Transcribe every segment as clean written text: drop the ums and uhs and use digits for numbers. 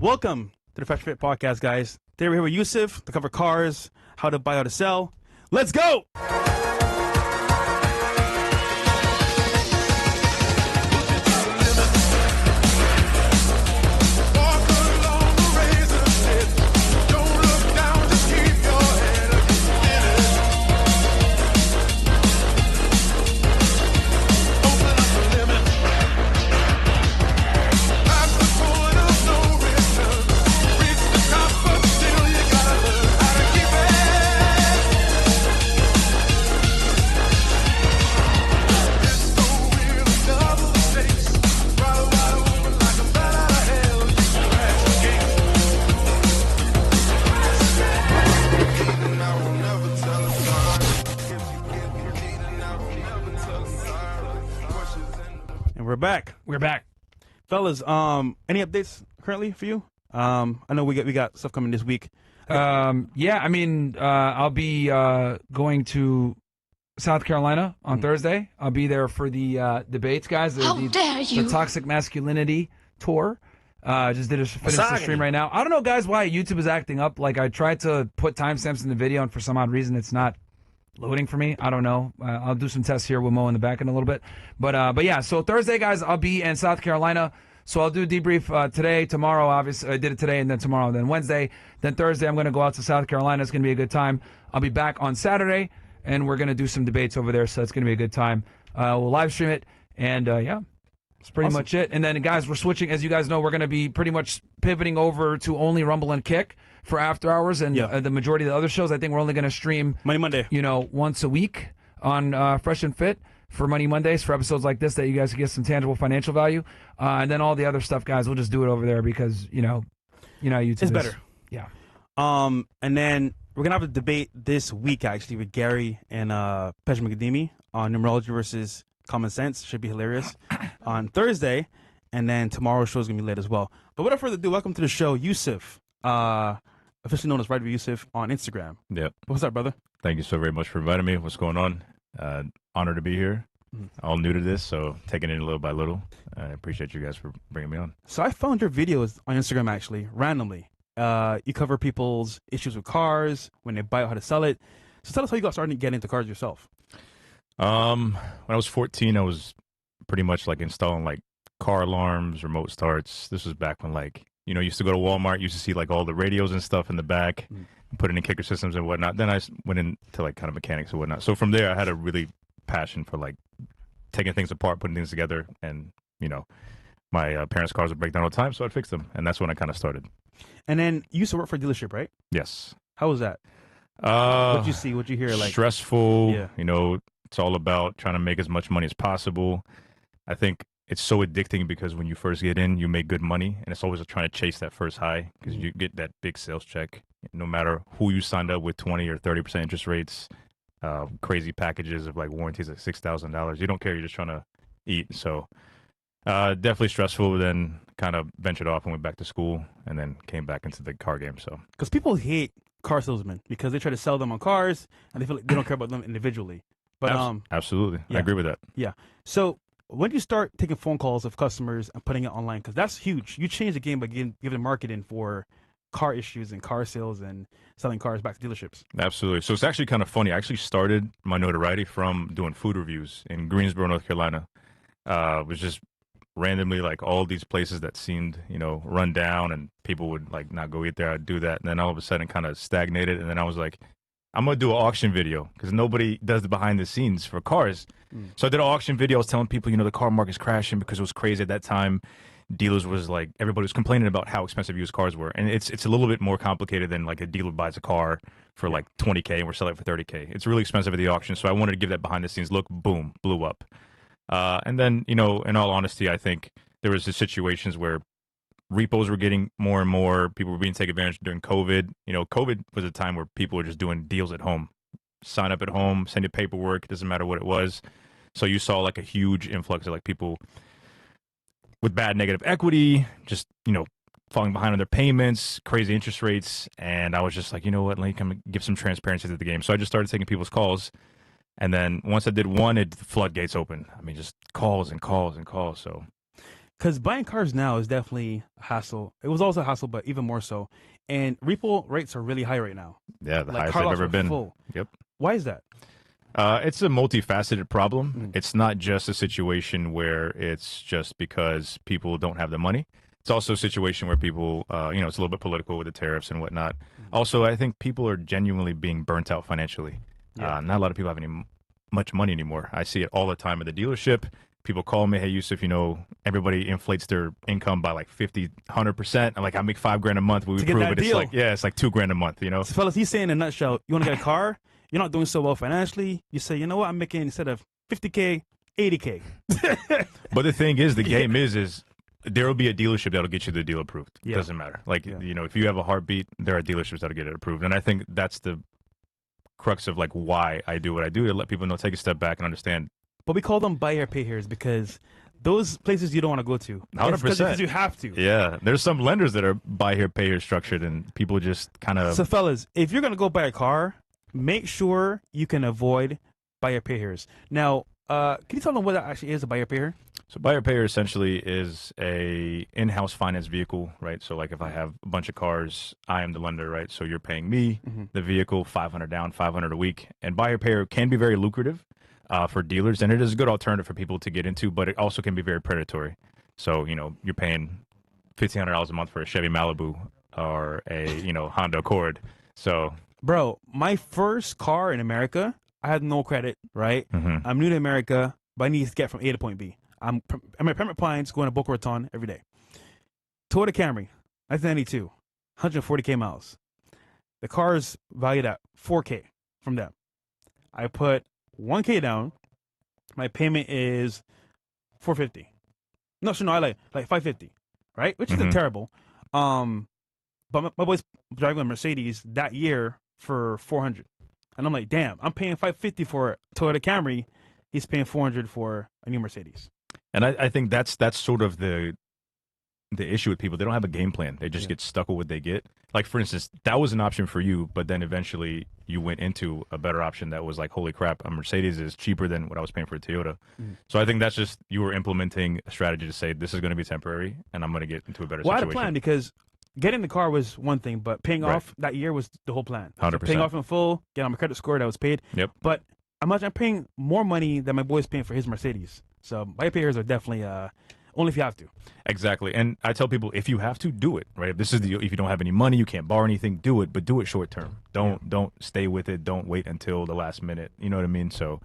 Welcome to the Fresh Fit Podcast, guys. Today we're here with Yusuf to cover cars, how to buy, how to sell. Let's go! We're back, fellas. Any updates currently for you? I know we got stuff coming this week. Yeah, I mean, I'll be going to South Carolina on Thursday. I'll be there for the debates, guys. The Toxic Masculinity Tour. Just finished the stream right now. I don't know, guys, why YouTube is acting up. Like, I tried to put timestamps in the video, and for some odd reason, it's not loading for me. I don't know. I'll do some tests here with Mo in the back end a little bit. But yeah, so Thursday, guys, I'll be in South Carolina. So I'll do a debrief today, tomorrow, obviously. I did it today, and then tomorrow, and then Wednesday. Then Thursday, I'm going to go out to South Carolina. It's going to be a good time. I'll be back on Saturday, and we're going to do some debates over there, so it's going to be a good time. We'll live stream it, and yeah, that's pretty much it. And then, guys, we're switching. As you guys know, we're going to be pretty much pivoting over to only Rumble and Kick for after hours, and the majority of the other shows, I think we're only going to stream Monday, once a week on Fresh and Fit for Money Mondays for episodes like this that you guys can get some tangible financial value, and then all the other stuff, guys, we'll just do it over there because YouTube is better. Yeah. And then we're gonna have a debate this week actually with Gary and Pej McDimi on numerology versus common sense. Should be hilarious on Thursday, and then tomorrow's show is gonna be lit as well. But without further ado, welcome to the show, Yusuf. Officially known as Right with Yusuf on Instagram. Yep. What's up, brother? Thank you so very much for inviting me. What's going on? Honored to be here. All new to this, so taking it little by little. I appreciate you guys for bringing me on. So I found your videos on Instagram actually randomly. You cover people's issues with cars, when they buy it, how to sell it. So tell us how you got started getting into cars yourself. When I was 14, I was pretty much like installing like car alarms, remote starts. This was back when used to go to Walmart, used to see like all the radios and stuff in the back, put in kicker systems and whatnot. Then I went into like kind of mechanics and whatnot. So from there, I had a really passion for like taking things apart, putting things together, and my parents' cars would break down all the time, so I'd fix them, and that's when I kind of started. And then you used to work for a dealership, right? Yes. How was that? What'd you see? What'd you hear? Like stressful. Yeah. It's all about trying to make as much money as possible. I think it's so addicting because when you first get in, you make good money, and it's always trying to chase that first high because you get that big sales check. No matter who you signed up with, 20 or 30% interest rates, crazy packages of like warranties at $6,000. You don't care. You're just trying to eat. So definitely stressful. Then kind of ventured off and went back to school, and then came back into the car game. So because people hate car salesmen because they try to sell them on cars and they feel like they don't care about them individually. But absolutely, yeah. I agree with that. Yeah. So when do you start taking phone calls of customers and putting it online? Because that's huge. You change the game by giving marketing for car issues and car sales and selling cars back to dealerships. Absolutely. So it's actually kind of funny. I actually started my notoriety from doing food reviews in Greensboro, North Carolina. It was just randomly like all these places that seemed, run down and people would like not go eat there. I'd do that. And then all of a sudden kind of stagnated. And then I was like, I'm going to do an auction video because nobody does the behind the scenes for cars. So I did an auction video. I was telling people, the car market's crashing because it was crazy at that time. Dealers was like, everybody was complaining about how expensive used cars were. And it's a little bit more complicated than like a dealer buys a car for like $20K and we're selling it for $30K. It's really expensive at the auction. So I wanted to give that behind the scenes look. Boom, blew up. And then, in all honesty, I think there was the situations where repos were getting more and more. People were being taken advantage during COVID. COVID was a time where people were just doing deals at home. Sign up at home, send you paperwork. It doesn't matter what it was. So you saw like a huge influx of like people with bad negative equity, just, falling behind on their payments, crazy interest rates. And I was just like, you know what, let me give some transparency to the game. So I just started taking people's calls. And then once I did one, the floodgates opened. I mean, just calls and calls and calls. So Because buying cars now is definitely a hassle. It was also a hassle, but even more so. And repo rates are really high right now. Yeah, the Like, highest car I've lots ever are been. full. Yep. Why is that? It's a multifaceted problem. It's not just a situation where it's just because people don't have the money. It's also a situation where people, it's a little bit political with the tariffs and whatnot. Also, I think people are genuinely being burnt out financially. Yeah. Not a lot of people have much money anymore. I see it all the time at the dealership. People call me, hey, Yusuf, everybody inflates their income by like 50, 100%. I'm like, I make $5,000 a month. We To get prove that it. It's deal. like, it's like $2,000 a month, So, fellas, he's saying in a nutshell, you want to get a car, you're not doing so well financially. You say, you know what, I'm making instead of 50K, 80K. But the thing is, the game is there will be a dealership that'll get you the deal approved. It doesn't matter. Like, if you have a heartbeat, there are dealerships that'll get it approved. And I think that's the crux of like why I do what I do, to let people know, take a step back and understand. But we call them buy here, pay here's because those places you don't want to go to. 100%. Because you have to. Yeah. There's some lenders that are buy here, pay here structured, and people just kind of. So, fellas, if you're going to go buy a car, make sure you can avoid buy here, pay here's. Now, can you tell them what that actually is, a buy here, pay here? So buy here, pay here essentially is a in-house finance vehicle, right? So like if I have a bunch of cars, I am the lender, right? So you're paying me the vehicle, $500 down, $500 a week. And buy here, pay here can be very lucrative for dealers, and it is a good alternative for people to get into, but it also can be very predatory. So, you're paying $1,500 a month for a Chevy Malibu or a, Honda Accord. So, bro, my first car in America, I had no credit, right? I'm new to America, but I need to get from A to point B. I'm at Pembroke Pines, going to Boca Raton every day. Toyota Camry, 1992, 140K miles. The car is valued at 4K from them. I put 1K down. My payment is 450. No, I like 550, right? Which isn't terrible. But my boy's driving a Mercedes that year for 400, and I'm like, damn, I'm paying 550 for a Toyota Camry. He's paying 400 for a new Mercedes. And I think that's sort of the issue with people. They don't have a game plan. They just get stuck with what they get. Like, for instance, that was an option for you, but then eventually you went into a better option that was like, holy crap, a Mercedes is cheaper than what I was paying for a Toyota. So I think that's just you were implementing a strategy to say, this is going to be temporary, and I'm going to get into a better situation. I had a plan because getting the car was one thing, but paying off that year was the whole plan. 100%. So paying off in full, getting on my credit score that was paid. Yep. But imagine I'm paying more money than my boy's paying for his Mercedes. So buy payers are definitely only if you have to. Exactly. And I tell people, if you have to, do it, right? If you don't have any money, you can't borrow anything, do it, but do it short term. Don't stay with it. Don't wait until the last minute. You know what I mean? So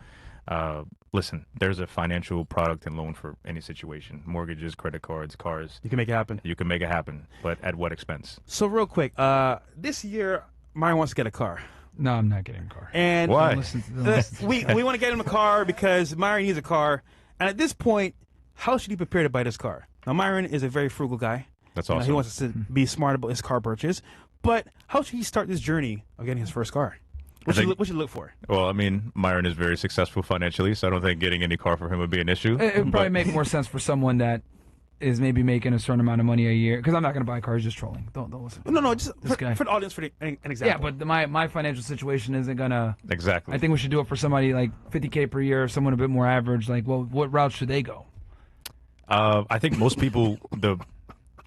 listen, there's a financial product and loan for any situation. Mortgages, credit cards, cars. You can make it happen. You can make it happen, but at what expense? So real quick, this year, Myron wants to get a car. No, I'm not getting a car. And why? We want to get him a car because Myron needs a car. And at this point, how should he prepare to buy this car? Now, Myron is a very frugal guy. That's awesome. He wants to be smart about his car purchase. But how should he start this journey of getting his first car? What should you look for? Well, I mean, Myron is very successful financially, so I don't think getting any car for him would be an issue. It would probably make more sense for someone that is maybe making a certain amount of money a year. Because I'm not going to buy cars, just trolling. Don't listen. No, just for the audience, for an example. Yeah, but my financial situation isn't going to... Exactly. I think we should do it for somebody like $50K per year, someone a bit more average. Like, well, what route should they go? I think most people,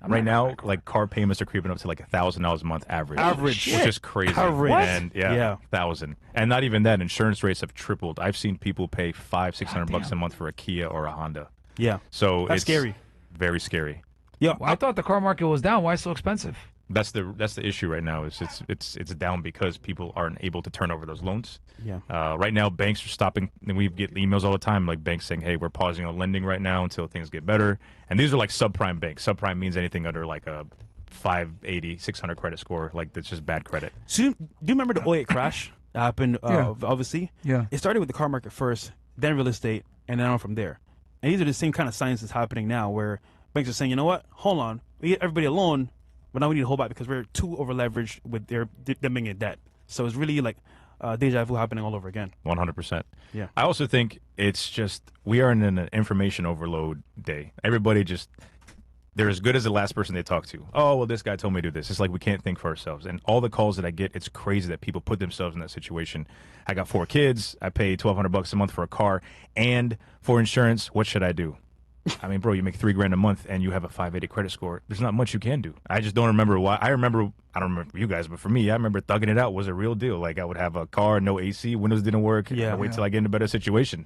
right now, like car payments are creeping up to like $1,000 a month average, which is crazy. Average. And yeah, 1,000, and not even that. Insurance rates have tripled. I've seen people pay $500-$600 a month for a Kia or a Honda. Yeah, so that's it's scary. Very scary. Yeah, I thought the car market was down. Why so expensive? That's the issue right now. Is it's down because people aren't able to turn over those loans. Yeah. Right now, banks are stopping, and we get emails all the time, like banks saying, "Hey, we're pausing on lending right now until things get better." And these are like subprime banks. Subprime means anything under like a 580, 600 credit score. Like that's just bad credit. So do you remember the '08 crash that happened? Obviously. Yeah. It started with the car market first, then real estate, and then on from there. And these are the same kind of signs that's happening now, where banks are saying, "You know what? Hold on, we get everybody a loan." But now we need to hold back because we're too over leveraged with them being in debt. So it's really like deja vu happening all over again. 100%. Yeah. I also think it's just we are in an information overload day. Everybody they're as good as the last person they talk to. Oh, well, this guy told me to do this. It's like we can't think for ourselves. And all the calls that I get, it's crazy that people put themselves in that situation. I got 4 kids. I pay $1,200 a month for a car and for insurance. What should I do? I mean, bro, you make $3,000 a month and you have a 580 credit score. There's not much you can do. I just don't remember why. I don't remember for you guys, but for me, I remember thugging it out was a real deal. Like I would have a car, no AC, windows didn't work. Yeah. Wait till I get in a better situation.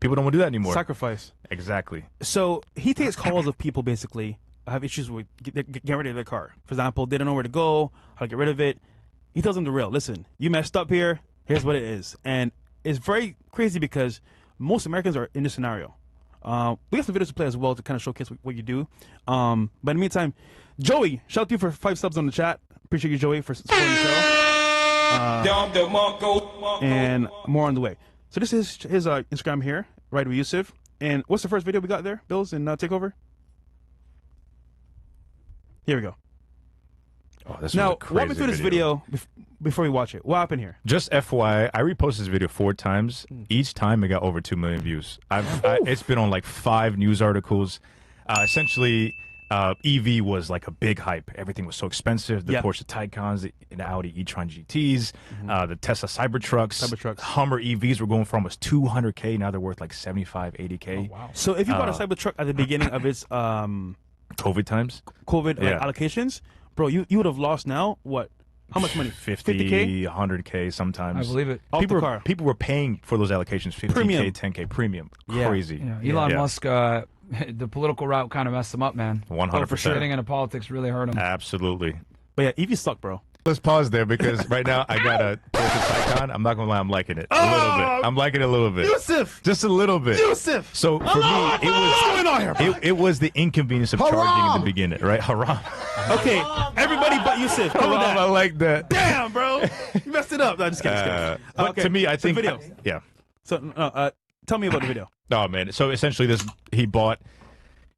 People don't want to do that anymore. Sacrifice. Exactly. So he takes calls of people basically have issues with getting rid of their car. For example, they don't know where to go, how to get rid of it. He tells them the real. Listen, you messed up here. Here's what it is. And it's very crazy because most Americans are in this scenario. We got some videos to play as well to kind of showcase what you do. But in the meantime, Joey, shout out to you for 5 subs on the chat. Appreciate you, Joey, for supporting the show. And more on the way. So this is his Instagram here, right with Yusuf. And what's the first video we got there, Bills, in Takeover? Here we go. Oh, this now, was a crazy walk me through this video before we watch it. What happened here? Just FYI, I reposted this video 4 times. Each time it got over 2 million views. It's been on like 5 news articles. Essentially, EV was like a big hype. Everything was so expensive. The Porsche Taycans, the Audi e-tron GTs, the Tesla Cybertrucks. Hummer EVs were going for almost $200K. Now they're worth like 75, 80K. Oh, wow. So if you bought a Cybertruck at the beginning of its COVID times, allocations, bro, you would have lost now what? How much money? 50K, 100K sometimes. I believe it. People were paying for those allocations, 15K, Premium. 10K premium. Yeah. Crazy. Yeah. Elon Musk, the political route kind of messed him up, man. 100%. for sure. Getting into politics really hurt him. Absolutely. But yeah, EV suck, bro. Let's pause there because right now I got a Porsche Taycan. I'm not gonna lie, I'm liking it a little bit. I'm liking it a little bit. Yusuf! Just a little bit. Yusuf! So for me, it was the inconvenience of charging in the beginning, right? Haram. Okay, everybody but Yusuf. Haram, I like that. Damn, bro. You messed it up. No, just kidding. But Okay, to me, I think video. yeah. So tell me about the video. Oh man. So essentially,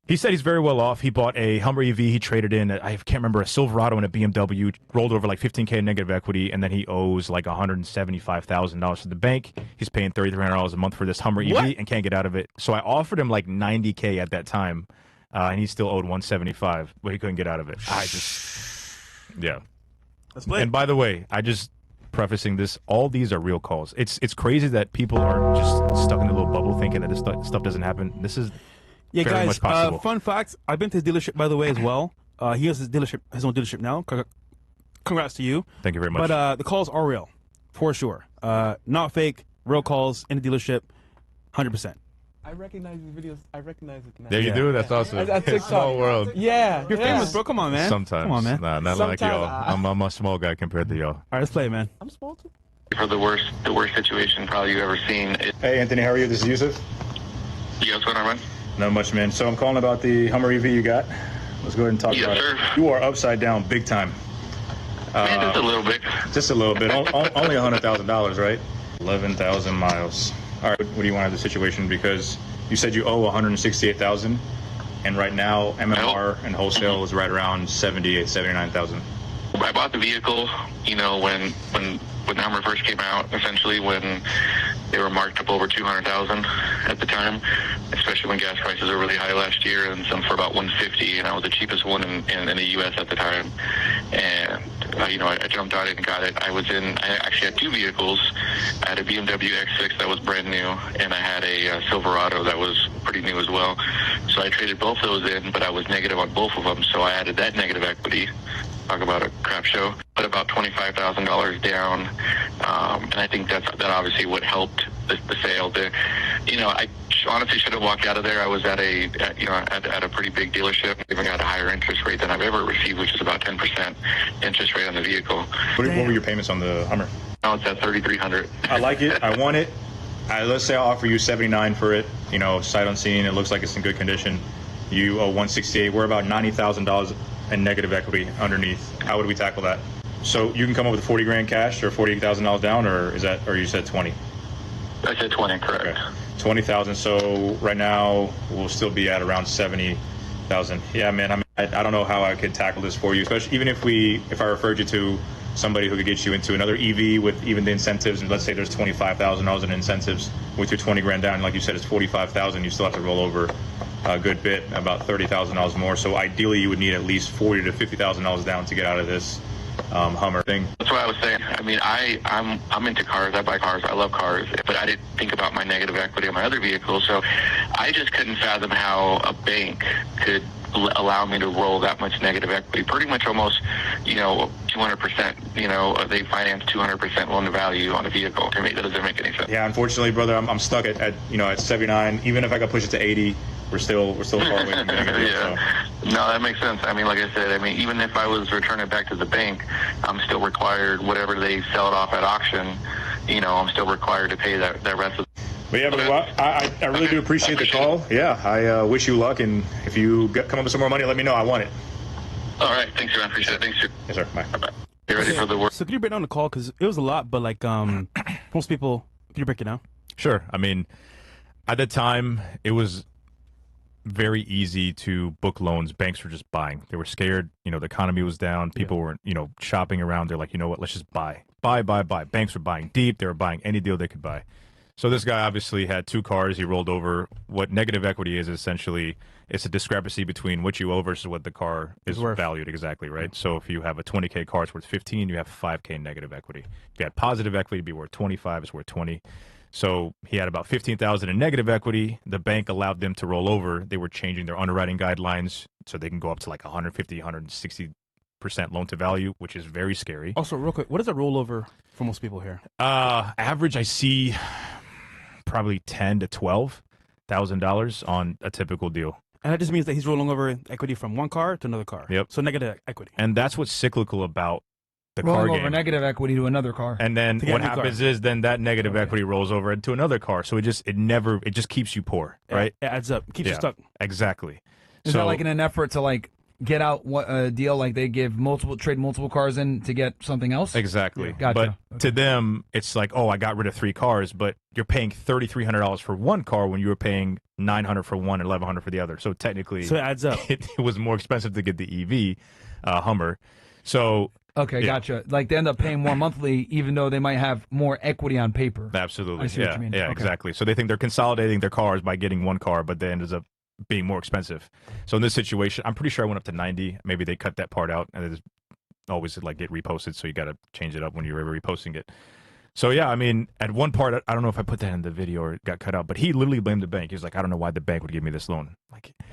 he said he's very well off. He bought a Hummer EV. He traded in, I can't remember, a Silverado and a BMW, rolled over like 15K in negative equity, and then he owes like $175,000 to the bank. He's paying $3,300 a month for this Hummer EV and can't get out of it. So I offered him like 90K at that time, and he still owed 175, but he couldn't get out of it. Yeah. Let's play. And by the way, I just prefacing this, all these are real calls. It's crazy that people are just stuck in a little bubble thinking that this stuff doesn't happen. This is very much possible. Fun fact, I've been to his dealership, by the way, as well. He has his own dealership now. Congrats to you. Thank you very much. But the calls are real, for sure. Not fake, real calls in the dealership, 100%. I recognize these videos. I recognize it now. There you do. That's awesome. That's TikTok. Small world. Yeah. You're famous, bro. Come on, man. Sometimes. Come on, man. Nah, not like y'all. I'm a small guy compared to y'all. All right, let's play, man. I'm small too. For the worst situation probably you've ever seen. Hey, Anthony, how are you? This is Yusuf. Yeah, what's going on, man? Not much, man. So I'm calling about the Hummer EV you got. Let's go ahead and talk about sir. it. You are upside down big time. Man, just a little bit. Just a little bit. Only $100,000, right? 11,000 miles. All right, what do you want out of the situation? Because you said you owe 168,000, and right now MMR and wholesale is right around 78, 79,000. I bought the vehicle, when the Hummer first came out, essentially when they were marked up over 200,000 at the time, especially when gas prices were really high last year, and some for about 150, and I was the cheapest one in the U.S. at the time. And I jumped on it and got it. I actually had 2 vehicles. I had a BMW X6 that was brand new, and I had a Silverado that was pretty new as well. So I traded both those in, but I was negative on both of them, so I added that negative equity. Talk about a crap show. Put about $25,000 down, and I think that obviously what helped the sale. I honestly should have walked out of there. I was at a pretty big dealership. Even got a higher interest rate than I've ever received, which is about 10% interest rate on the vehicle. What were your payments on the Hummer? Now it's at $3,300. I like it. I want it. Let's say I offer you 79 for it. Sight unseen. It looks like it's in good condition. You owe 168. We're about $90,000 in negative equity underneath. How would we tackle that? So you can come up with 40 grand cash or $48,000 down, or you said 20? I said 20, correct. Okay. 20,000. So right now we'll still be at around 70,000. Yeah, man. I don't know how I could tackle this for you, especially even if I referred you to somebody who could get you into another EV with even the incentives, and let's say there's $25,000 in incentives with your 20 grand down. Like you said, it's 45,000. You still have to roll over a good bit, about $30,000 more. So ideally, you would need at least $40,000 to $50,000 down to get out of this. Hummer thing. That's what I was saying. I mean, I'm into cars. I buy cars. I love cars. But I didn't think about my negative equity on my other vehicles. So I just couldn't fathom how a bank could allow me to roll that much negative equity. Pretty much almost, 200%. They finance 200% loan to value on a vehicle. To me, that doesn't make any sense. Yeah, unfortunately, brother, I'm stuck at 79. Even if I could push it to 80, we're still far away from doing it. Yeah. So. No, that makes sense. I mean, like I said, even if I was returning it back to the bank, I'm still required, whatever they sell it off at auction, I'm still required to pay that rest of. But yeah, brother, well, I really do appreciate the call. Yeah, I wish you luck, and if you come up with some more money, let me know. I want it. All right, thanks, man. Appreciate it. Thanks, sir. Yes, sir. Bye. Bye. You ready for the work? So could you break down the call? Because it was a lot, but like most people, could you break it down? Sure. I mean, at the time, it was very easy to book loans. Banks were just buying. They were scared. The economy was down. People weren't, shopping around. They're like, you know what? Let's just buy. Buy. Banks were buying deep. They were buying any deal they could buy. So this guy obviously had 2 cars. He rolled over. What negative equity is essentially, it's a discrepancy between what you owe versus what the car is valued exactly, right? So if you have a 20K car, it's worth 15. You have 5K negative equity. If you had positive equity, it'd be worth 25. It's worth 20. So he had about 15,000 in negative equity. The bank allowed them to roll over. They were changing their underwriting guidelines so they can go up to like 150, 160% loan to value, which is very scary. Also, real quick, what is a rollover for most people here? Average, I see probably $10,000 to $12,000 on a typical deal. And that just means that he's rolling over equity from one car to another car. Yep. So negative equity. And that's what's cyclical about the rolling car over game. negative equity to another car. And then what happens is then that negative equity rolls over into another car. So it just keeps you poor, right? It adds up. Keeps you stuck. Exactly. Is that like in an effort to get out a deal, like they trade multiple cars in to get something else? Exactly. Yeah. Gotcha. But to them, it's like, oh, I got rid of 3 cars, but you're paying $3,300 for one car when you were paying $900 for one and $1,100 for the other. So technically, it adds up. It was more expensive to get the EV Hummer. So okay, gotcha. Like they end up paying more monthly, even though they might have more equity on paper. Absolutely. I see what you mean. Yeah, Okay. Exactly. So they think they're consolidating their cars by getting one car, but they ends up being more expensive. So in this situation, I'm pretty sure I went up to 90. Maybe they cut that part out, and it's always get reposted, so you got to change it up when you're ever reposting it. So yeah, I mean, at one part, I don't know if I put that in the video or it got cut out, but he literally blamed the bank. He was like, I don't know why the bank would give me this loan.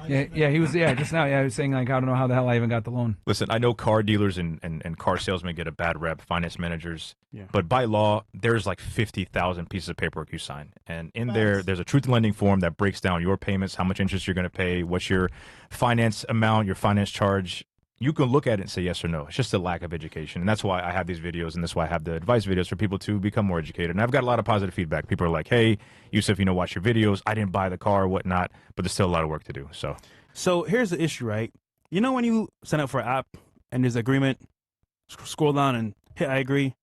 He was just now. Yeah, he was saying I don't know how the hell I even got the loan. Listen, I know car dealers and car salesmen get a bad rep, finance managers, but by law, there's like 50,000 pieces of paperwork you sign, and in there's a truth in lending form that breaks down your payments, how much interest you're going to pay, what's your finance amount, your finance charge. You can look at it and say yes or no. It's just a lack of education. And that's why I have these videos, and that's why I have the advice videos for people to become more educated. And I've got a lot of positive feedback. People are like, hey, Yusuf, watch your videos. I didn't buy the car, whatnot, but there's still a lot of work to do. So here's the issue, right? When you sign up for an app and there's an agreement, scroll down and hit I agree.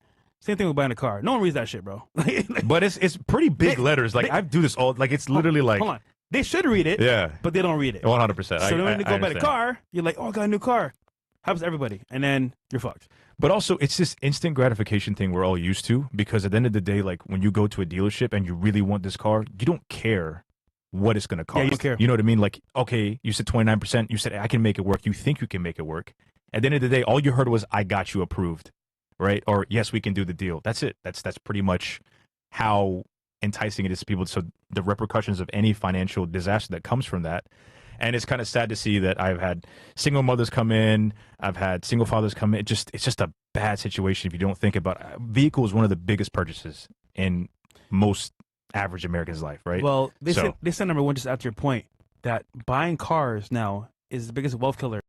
Same thing with buying a car. No one reads that shit, bro. But it's pretty big letters. I do this all, it's literally hold on. They should read it, but they don't read it. 100%. So then when you go buy the car, you're like, oh, I got a new car. Happens to everybody, and then you're fucked. But also, it's this instant gratification thing we're all used to, because at the end of the day, when you go to a dealership and you really want this car, you don't care what it's going to cost. Yeah, you don't care. You know what I mean? Okay, you said 29%. You said, I can make it work. You think you can make it work. At the end of the day, all you heard was, I got you approved, right? Or, yes, we can do the deal. That's it. That's pretty much how enticing it is to people. So the repercussions of any financial disaster that comes from that. And it's kind of sad to see that I've had single mothers come in, I've had single fathers come in. It's just a bad situation if you don't think about it. Vehicle is one of the biggest purchases in most average Americans' life, right? Well, they said number one, just after your point, that buying cars now is the biggest wealth killer.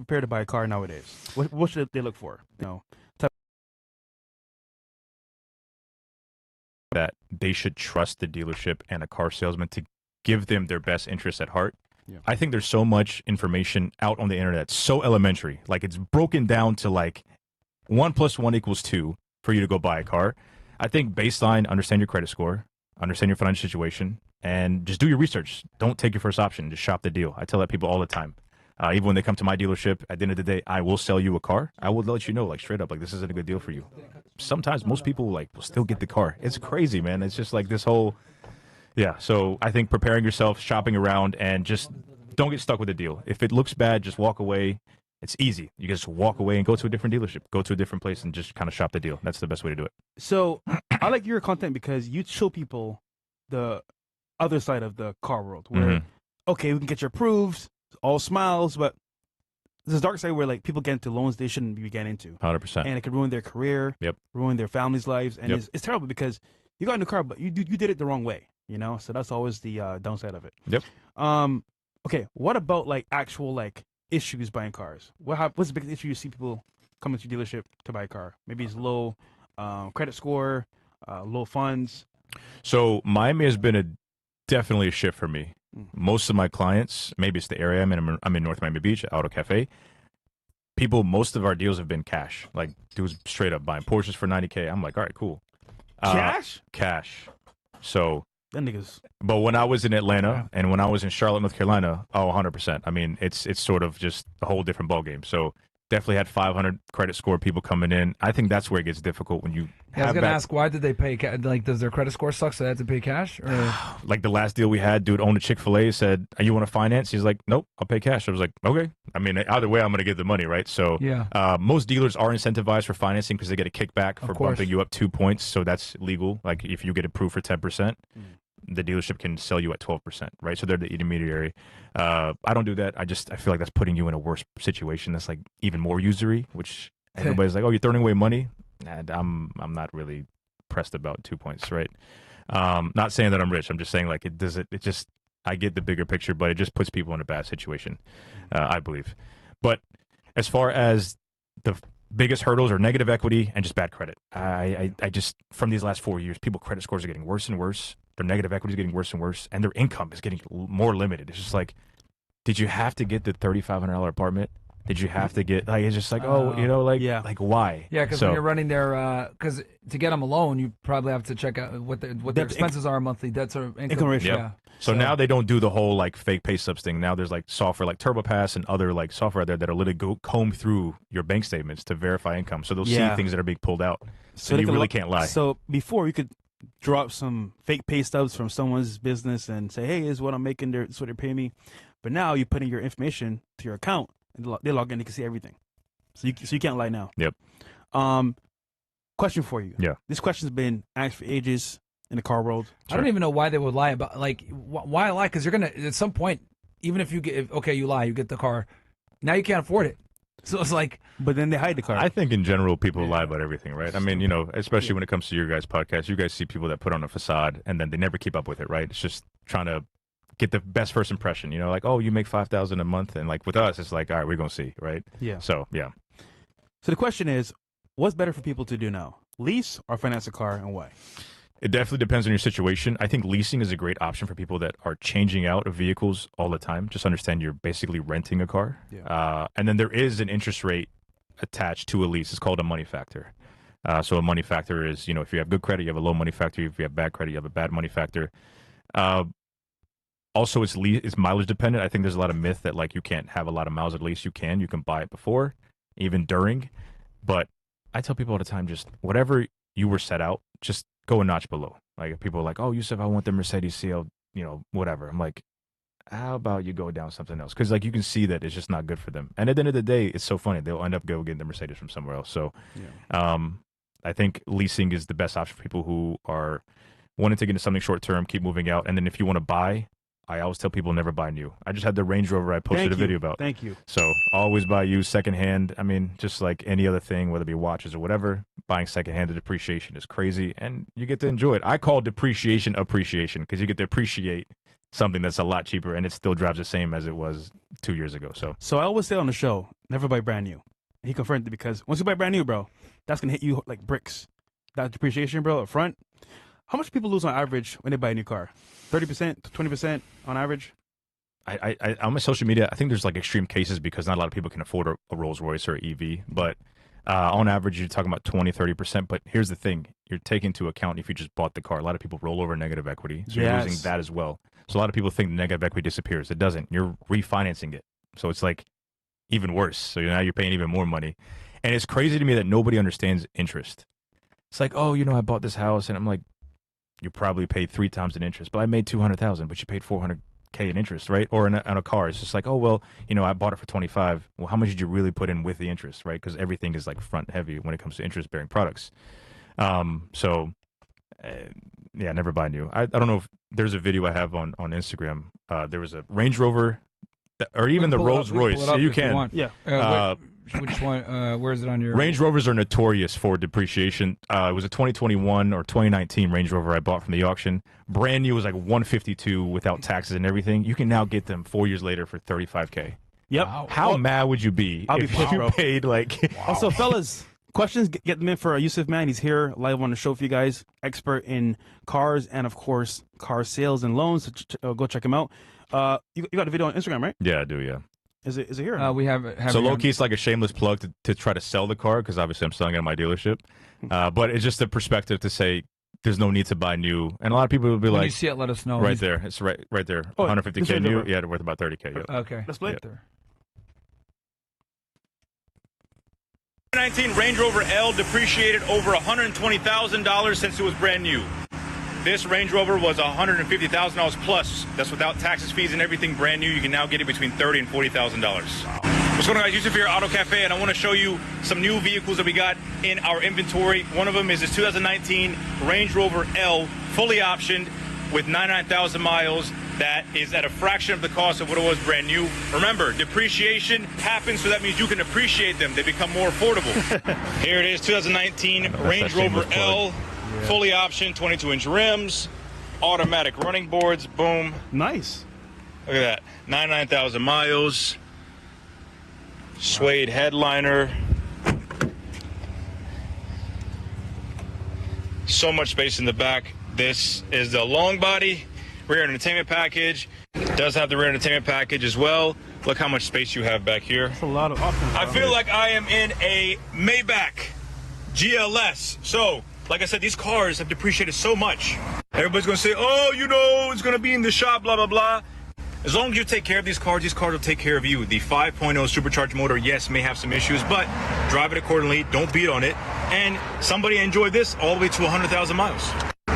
prepare to buy a car nowadays? What should they look for? That they should trust the dealership and a car salesman to give them their best interests at heart. Yeah. I think there's so much information out on the internet, so elementary. Like, it's broken down to like 1 + 1 = 2 for you to go buy a car. I think baseline, understand your credit score, understand your financial situation, and just do your research. Don't take your first option. Just shop the deal. I tell that people all the time. Even when they come to my dealership, at the end of the day, I will sell you a car. I will let you know, like, straight up, like, this isn't a good deal for you. Sometimes most people, like, will still get the car. It's crazy, man. It's just like this whole, yeah. So I think preparing yourself, shopping around, and just don't get stuck with the deal. If it looks bad, just walk away. It's easy. You just walk away and go to a different dealership, go to a different place, and just kind of shop the deal. That's the best way to do it. So I like your content because you show people the other side of the car world where, okay, we can get you approved, all smiles, but there's a dark side where like people get into loans they shouldn't be getting into. 100%. And it could ruin their career, ruin their family's lives. And it's terrible because you got in the car, but you did it the wrong way, you know? So that's always the downside of it. Yep. Okay, what about like actual like issues buying cars? What's the biggest issue you see people coming to your dealership to buy a car? Maybe it's low credit score, low funds. So Miami has been definitely a shift for me. Most of my clients, maybe it's the area I'm in North Miami Beach, Auto Cafe. Most of our deals have been cash. Like, dudes straight up buying Porsches for $90K. I'm like, all right, cool. Cash? Cash. So, them niggas. But when I was in Atlanta and when I was in Charlotte, North Carolina, 100%. I mean, it's sort of just a whole different ballgame. So definitely had 500 credit score people coming in. I think that's where it gets difficult when you I was going to ask, why did they pay like, does their credit score suck so they had to pay cash? Or? Like the last deal we had, dude owned a Chick-fil-A, said, you want to finance? He's like, nope, I'll pay cash. I was like, okay. I mean, either way, I'm going to get the money, right? So most dealers are incentivized for financing because they get a kickback for bumping you up 2 points. So that's legal. Like if you get approved for 10%. The dealership can sell you at 12%, right? So they're the intermediary. I don't do that. I feel like that's putting you in a worse situation. That's like even more usury, which everybody's like, oh, you're throwing away money. And I'm not really pressed about 2 points, right? Not saying that I'm rich. I'm just saying like I get the bigger picture, but it just puts people in a bad situation, I believe. But as far as the biggest hurdles are negative equity and just bad credit. I just, from these last 4 years, people credit scores are getting worse and worse. Their negative equity is getting worse and worse, and their income is getting more limited. It's just like, did you have to get the $3,500 apartment? Did you have to get, like, it's just like, like why? Yeah, because when you're running their, because to get them a loan, you probably have to check out what their expenses are monthly, debts or income ratio. Yeah. So now they don't do the whole like fake pay subs thing. Now there's like software like TurboPass and other like software out there that'll literally comb through your bank statements to verify income. So they'll see things that are being pulled out. So you really can't lie. So before you could drop some fake pay stubs from someone's business and say, hey, this is what I'm making, this is what they're paying me. But now you put in your information to your account and they log in, they can see everything. So you can't lie now. Yep. Question for you. Yeah. This question's been asked for ages in the car world. I don't even know why they would lie about, like, why lie? Because you're going to, at some point, even if you get, you lie, you get the car, now you can't afford it. So it's like, but then they hide the car. I think in general, people lie about everything, right? I mean, especially when it comes to your guys' podcast, you guys see people that put on a facade and then they never keep up with it, right? It's just trying to get the best first impression, like, oh, you make $5,000 a month. And like with us, it's like, all right, we're going to see, right? Yeah. So, yeah. So the question is, what's better for people to do now? Lease or finance a car, and why? It definitely depends on your situation. I think leasing is a great option for people that are changing out of vehicles all the time. Just understand you're basically renting a car. Yeah. And then there is an interest rate attached to a lease. It's called a money factor. So a money factor is, if you have good credit, you have a low money factor. If you have bad credit, you have a bad money factor. Also, it's mileage dependent. I think there's a lot of myth that like you can't have a lot of miles at lease. You can buy it before, even during. But I tell people all the time, just whatever you were set out, just go a notch below. Like people are like, oh, Yusuf, I want the Mercedes CL, whatever. I'm like, how about you go down something else? Because like you can see that it's just not good for them. And at the end of the day, it's so funny. They'll end up getting the Mercedes from somewhere else. So I think leasing is the best option for people who are wanting to get into something short term, keep moving out. And then if you want to buy, I always tell people never buy new. I just had the Range Rover I posted a video about. Thank you. So always buy used, secondhand. I mean, just like any other thing, whether it be watches or whatever, buying secondhand, the depreciation is crazy, and you get to enjoy it. I call depreciation appreciation because you get to appreciate something that's a lot cheaper, and it still drives the same as it was 2 years ago. So I always say on the show, never buy brand new. He confirmed it because once you buy brand new, bro, that's gonna hit you like bricks. That depreciation, bro, up front. How much people lose on average when they buy a new car? 30%, 20% on average? I on my social media, I think there's like extreme cases because not a lot of people can afford a Rolls Royce or EV, but on average, you're talking about 20, 30%. But here's the thing. You're taking into account if you just bought the car. A lot of people roll over negative equity, so you're losing that as well. So a lot of people think the negative equity disappears. It doesn't. You're refinancing it. So it's like even worse. So now you're paying even more money. And it's crazy to me that nobody understands interest. It's like, oh, I bought this house, and I'm like, you probably paid 3 times in interest, but I made $200,000, but you paid $400K in interest, right? Or on a car, it's just like, oh, well, I bought it for 25. Well, how much did you really put in with the interest, right? Because everything is like front heavy when it comes to interest bearing products. Yeah, never buy new. I don't know if there's a video I have on Instagram. There was a Range Rover, or even the Rolls Royce. You can. Yeah. Which one? Where is it on your? Range Rovers are notorious for depreciation. It was a 2021 or 2019 Range Rover I bought from the auction. Brand new was like 152 without taxes and everything. You can now get them 4 years later for 35K. Yep. Wow. How mad would you be I'll be if pissed, you bro. paid like? Also, fellas, questions, get them in for Yusuf, man. He's here live on the show for you guys. Expert in cars and, of course, car sales and loans. So go check him out. You got a video on Instagram, right? Yeah, I do. Yeah. Is it here? We have So low key, it's like a shameless plug to try to sell the car because obviously I'm selling it at my dealership. But it's just a perspective to say there's no need to buy new. And a lot of people will be when like, you see it, let us know. right there. It's right there. Oh, 150K new. Yeah, they're worth about 30K. Yep. Okay. Let's play. There. 2019 Range Rover L depreciated over $120,000 since it was brand new. This Range Rover was $150,000 plus. That's without taxes, fees, and everything brand new. You can now get it between $30,000 and $40,000. What's going on, guys? Yusuf here, Auto Cafe, and I want to show you some new vehicles that we got in our inventory. One of them is this 2019 Range Rover L, fully optioned with 99,000 miles. That is at a fraction of the cost of what it was brand new. Remember, depreciation happens, so that means you can appreciate them. They become more affordable. Here it is, 2019 Range Rover L. Fully optioned, 22-inch rims, automatic running boards, boom. Nice. Look at that, 99,000 miles, suede headliner. So much space in the back. This is the long body, rear entertainment package. It does have the rear entertainment package as well. Look how much space you have back here. That's a lot of options. I feel like I am in a Maybach GLS. So, like I said, these cars have depreciated so much. Everybody's going to say, oh, it's going to be in the shop, blah, blah, blah. As long as you take care of these cars will take care of you. The 5.0 supercharged motor, yes, may have some issues, but drive it accordingly. Don't beat on it. And somebody enjoyed this all the way to 100,000 miles.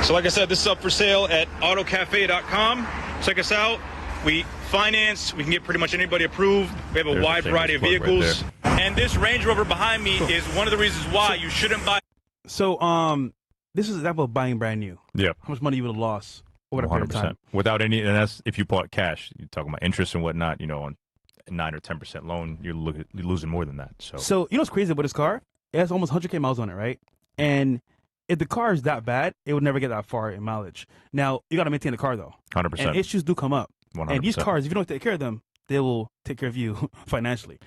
So like I said, this is up for sale at autocafe.com. Check us out. We finance. We can get pretty much anybody approved. We have a wide variety of vehicles. And this Range Rover behind me is one of the reasons why you shouldn't buy. So, this is an example of buying brand new. Yeah. How much money you would have lost over a period of time. Without any, and that's if you bought cash. You're talking about interest and whatnot. On 9 or 10% loan, you're losing more than that. So what's crazy about this car? It has almost 100K miles on it, right? And if the car is that bad, it would never get that far in mileage. Now, you got to maintain the car, though. 100%. And issues do come up. 100%. And these cars, if you don't take care of them, they will take care of you financially.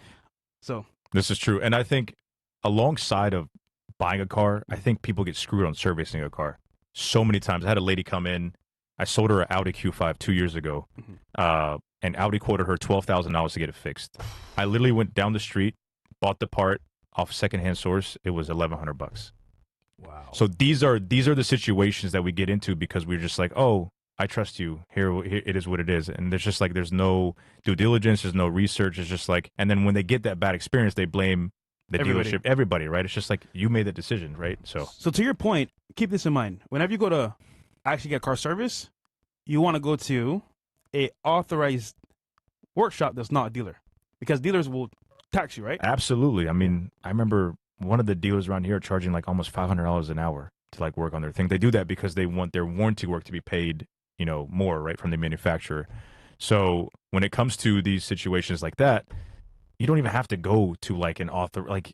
So this is true. And I think alongside of buying a car, I think people get screwed on servicing a car so many times. I had a lady come in. I sold her an Audi Q5 2 years ago. And Audi quoted her $12,000 to get it fixed. I literally went down the street, bought the part off secondhand source. It was $1,100. Wow. So these are the situations that we get into because we're just like, oh, I trust you. Here it is what it is. And there's just like, there's no due diligence. There's no research. It's just like, and then when they get that bad experience, they blame the dealership, everybody, right? It's just like, you made the decision, right? So to your point, keep this in mind. Whenever you go to actually get car service, you want to go to a authorized workshop that's not a dealer, because dealers will tax you, right? Absolutely. I mean, I remember one of the dealers around here charging like almost $500 an hour to like work on their thing. They do that because they want their warranty work to be paid, more, right, from the manufacturer. So when it comes to these situations like that, you don't even have to go to like an author. Like,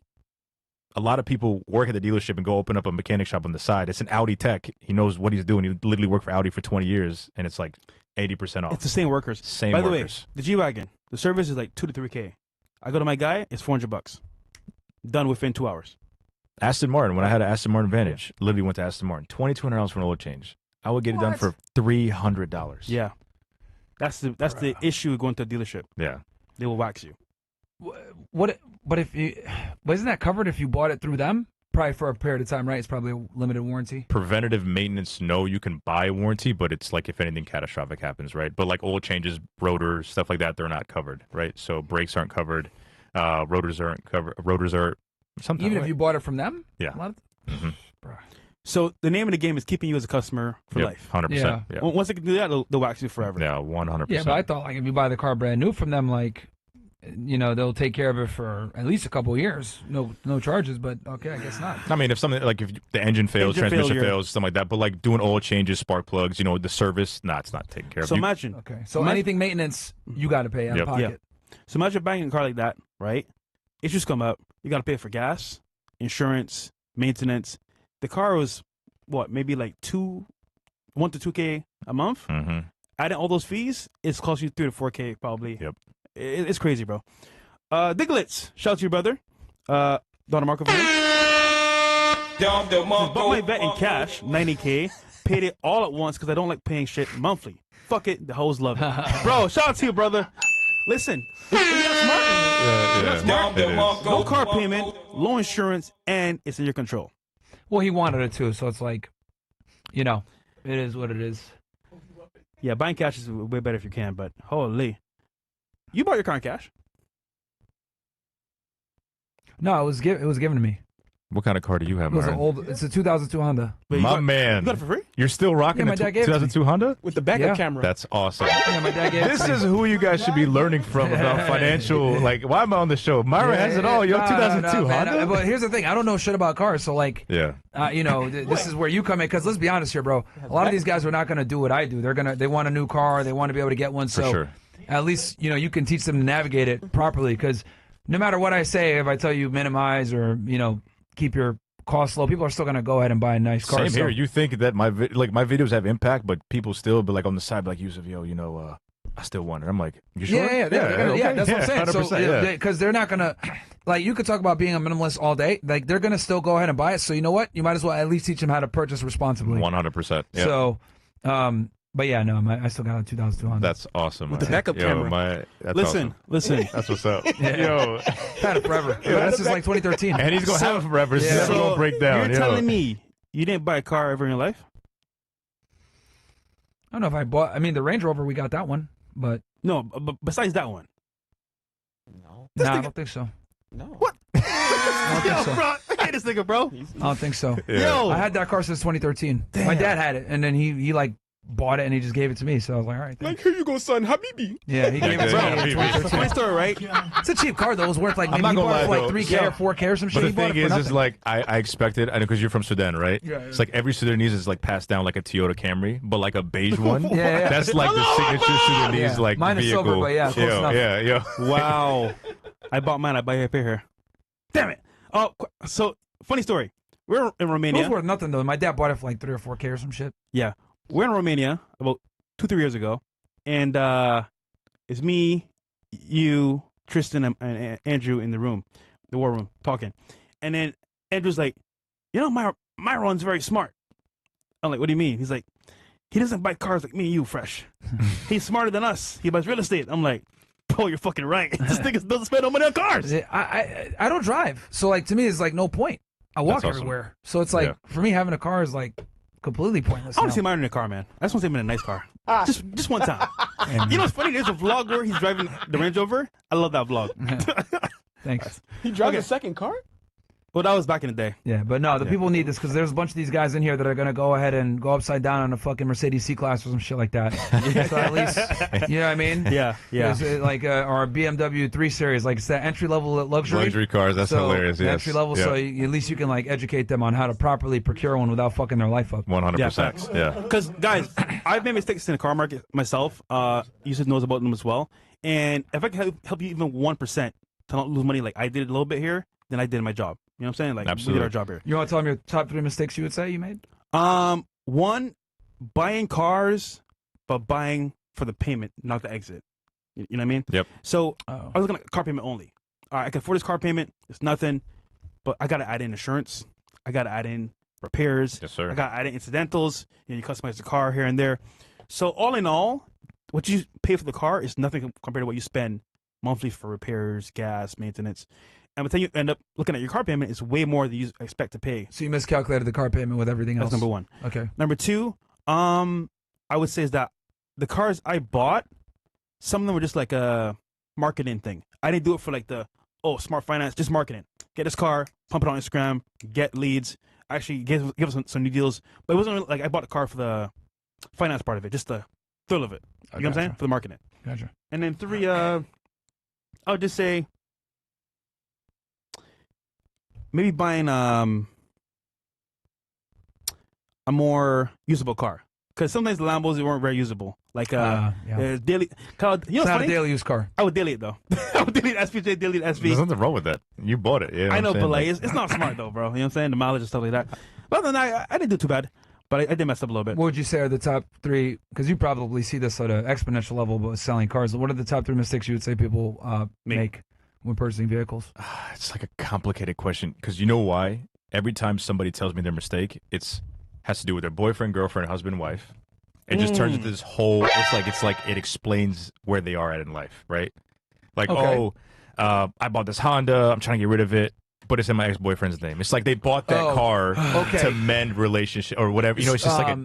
a lot of people work at the dealership and go open up a mechanic shop on the side. It's an Audi tech. He knows what he's doing. He literally worked for Audi for 20 years. And it's like, 80% off. It's the same workers. Same By the workers. way, the G-Wagon, the service is like $2,000 to $3,000. I go to my guy, it's $400. Done within 2 hours. Aston Martin, when I had an Aston Martin Vantage, literally went to Aston Martin, $2,200 for an oil change. I would get it done for $300. Yeah. That's the issue with going to a dealership. Yeah. They will wax you. But isn't that covered if you bought it through them? Probably for a period of time, right? It's probably a limited warranty. Preventative maintenance, no, you can buy a warranty, but it's like if anything catastrophic happens, right? But like oil changes, rotors, stuff like that, they're not covered, right? So brakes aren't covered, rotors aren't covered, rotors are something. Even if you bought it from them? Yeah. So the name of the game is keeping you as a customer for life. 100%. Yeah. Once they can do that, they'll wax you forever. Yeah, 100%. Yeah, but I thought like if you buy the car brand new from them, like, you know, they'll take care of it for at least a couple of years. No charges, but okay, I guess not. I mean, if something like if the engine fails, transmission fails, something like that, but like doing oil changes, spark plugs, you know, the service, it's not taken care of. So imagine. Okay. So anything maintenance, you got to pay out of pocket. Yeah. So imagine buying a car like that, right? Issues come up. You got to pay for gas, insurance, maintenance. The car was what, maybe like $1,000 to $2,000 a month. Adding all those fees, it's cost you $3,000 to $4,000 probably. Yep. It's crazy, bro. Diglets, shout out to your brother, Don Marco. Bought my vet in cash, $90,000. Paid it all at once because I don't like paying shit monthly. Fuck it, the hoes love it. Bro, shout out to you, brother. Listen, you're not smart. No car payment, low insurance, and it's in your control. Well, he wanted it too, so it's like, you know, it is what it is. Yeah, buying cash is way better if you can, but holy. You bought your car in cash? No, it was given to me. What kind of car do you have, Myron? It's a 2002 Honda. My man. You got it for free? You're still rocking my the dad gave it to me. 2002 Honda? With the backup camera. That's awesome. Yeah, my dad gave it This to me. is who you guys should be learning from about financial. Like, why am I on the show? Myron has it all. Yo, 2002 Honda? But here's the thing. I don't know shit about cars, so like, you know, this is where you come in. Because let's be honest here, bro. A lot of these guys are not going to do what I do. They want a new car. They want to be able to get one. So For sure. at least, you know, you can teach them to navigate it properly. Because no matter what I say, if I tell you minimize or, you know, keep your costs low, people are still going to go ahead and buy a nice car. Same here. You think that my videos have impact, but people still be like on the side, like, Yusuf, yo, you know, I still want it. I'm like, you sure? Yeah, that's what I'm saying. 100%, So, because they're not going to, like, you could talk about being a minimalist all day. Like, they're going to still go ahead and buy it. So, you know what? You might as well at least teach them how to purchase responsibly. 100%. Yeah. So, but yeah, no, I still got a 2002 Honda. That's awesome. With the backup camera. Listen. That's what's up. Yo. Had it forever. This is like 2013. And he's going to have it forever. So it's never going to break down. You're telling me you didn't buy a car ever in your life? I don't know if I bought, I mean, the Range Rover, we got that one, but. No, but besides that one. No. I don't think so. No. What? I don't think so. Bro, I hate this nigga, bro. I don't think so. Yo. I had that car since 2013. My dad had it, and then he like bought it and he just gave it to me. So I was like, all right. Like, here you go, son. Habibi. Yeah, he gave it to me in 2013. Funny story, right? It's a cheap car though. It was worth like maybe not he gonna bought it for lie, like though. 3K or 4K or some shit. But He the bought thing it for is nothing. like I expected, I know because you're from Sudan, right? Yeah. It's like every Sudanese is like passed down like a Toyota Camry, but like a beige one. Yeah. That's like the signature Sudanese like Mine is vehicle. silver, but yeah, close enough. Yeah. Wow. I bought mine. I buy your pay here. Damn it. Oh, so funny story. We're in It Romania. was worth nothing though. My dad bought it for like 3 or 4K or some shit. Yeah. We're in Romania about 2-3 years ago. And it's me, you, Tristan, and Andrew in the room, the war room, talking. And then Andrew's like, you know, Myron's very smart. I'm like, what do you mean? He's like, he doesn't buy cars like me and you, Fresh. He's smarter than us. He buys real estate. I'm like, bro, you're fucking right. This nigga doesn't spend no money on cars. I don't drive. So like to me, it's like no point. I walk That's awesome. everywhere. So it's like, for me, having a car is like completely pointless. I want now. to see Myron in a car, man. I just want to see him in a nice car. Just one time. You know what's funny? There's a vlog where he's driving the Range Rover. I love that vlog. Thanks. He drives a second car? Well, that was back in the day. Yeah, but no, the people need this because there's a bunch of these guys in here that are going to go ahead and go upside down on a fucking Mercedes C-Class or some shit like that. So at least, you know what I mean? Yeah. There's, like our BMW 3 Series, like it's that entry-level luxury. Luxury cars, that's hilarious. Yes. Entry level, so at least you can like educate them on how to properly procure one without fucking their life up. 100%. Yeah. Because guys, I've made mistakes in the car market myself. Yusuf knows about them as well. And if I can help you even 1% to not lose money, like I did a little bit here, then I did my job. You know what I'm saying? Like Absolutely. we did our job here. You want to tell them your top 3 mistakes you would say you made? One, buying cars, but buying for the payment, not the exit. You know what I mean? Yep. So I was looking at car payment only. All right, I can afford this car payment. It's nothing, but I got to add in insurance. I got to add in repairs. Yes, sir. I got to add in incidentals. You customize the car here and there. So all in all, what you pay for the car is nothing compared to what you spend monthly for repairs, gas, maintenance. And by the time you end up looking at your car payment, it's way more than you expect to pay. So you miscalculated the car payment with everything else. That's number one. Okay. Number two, I would say is that the cars I bought, some of them were just like a marketing thing. I didn't do it for like smart finance, just marketing. Get this car, pump it on Instagram, get leads. Actually, give us some new deals. But it wasn't really, like I bought the car for the finance part of it, just the thrill of it. You know what I'm saying? For the marketing. Gotcha. And then three, I would just say maybe buying a more usable car. Because sometimes the Lambos, they weren't very usable. Like daily. It's not a daily use car. I would daily it though. I would delete SVJ, delete SV. There's nothing wrong with that. You bought it. Yeah, I know, but like it's not smart though, bro. You know what I'm saying? The mileage and stuff like that. But other than that, I didn't do too bad. But I did mess up a little bit. What would you say are the top three? Because you probably see this at an exponential level, but selling cars. What are the top three mistakes you would say people make when purchasing vehicles? It's like a complicated question because you know why? Every time somebody tells me their mistake, has to do with their boyfriend, girlfriend, husband, wife. It just turns into this whole. It's like it explains where they are at in life, right? Like, I bought this Honda. I'm trying to get rid of it, but it's in my ex-boyfriend's name. It's like they bought that car to mend relationship or whatever. You know, it's just like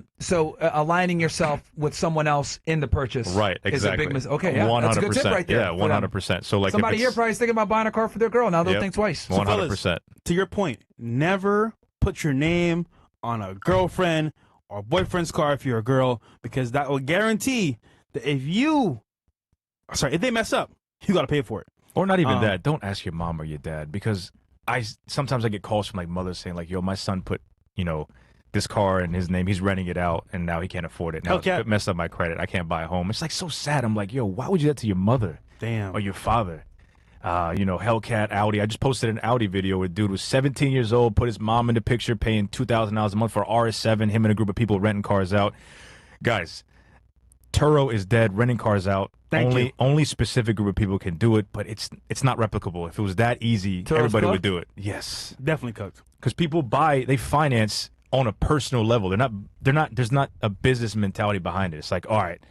aligning yourself with someone else in the purchase, right? Exactly. Is a big mistake. Okay, yeah, 100%. That's a good tip right there. Yeah, 100%. So like somebody here probably is thinking about buying a car for their girl. Now they'll think twice. 100%. To your point, never put your name on a girlfriend or boyfriend's car if you're a girl, because that will guarantee that if they mess up, you got to pay for it. Or not even that. Don't ask your mom or your dad, because sometimes I get calls from like mothers saying like, yo, my son put, this car in his name. He's renting it out and now he can't afford it. Now it's messed up my credit. I can't buy a home. It's like so sad. I'm like, yo, why would you do that to your mother? Damn. Or your father? Hellcat, Audi. I just posted an Audi video where a dude was 17 years old, put his mom in the picture, paying $2,000 a month for RS7, him and a group of people renting cars out. Guys, Turo is dead, renting cars out. Only specific group of people can do it, but it's not replicable. If it was that easy, everybody would do it. Yes. Definitely cooked. Because people they finance on a personal level. There's not a business mentality behind it. It's like, all right,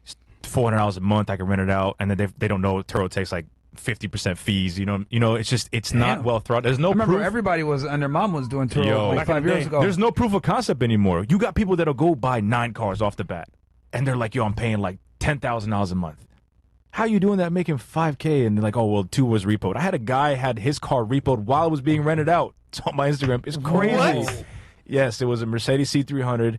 it's $400 a month, I can rent it out, and then they don't know Turo takes like 50% fees, it's not well thought. There's no remember proof. everybody was, and their mom was doing Turo like 5 years ago. There's no proof of concept anymore. You got people that'll go buy 9 cars off the bat, and they're like, yo, I'm paying like $10,000 a month. How you doing that making $5K? And they're like, oh, well, 2 was repoed. I had a guy had his car repoed while it was being rented out. It's on my Instagram. It's crazy. What? Yes, it was a Mercedes C300.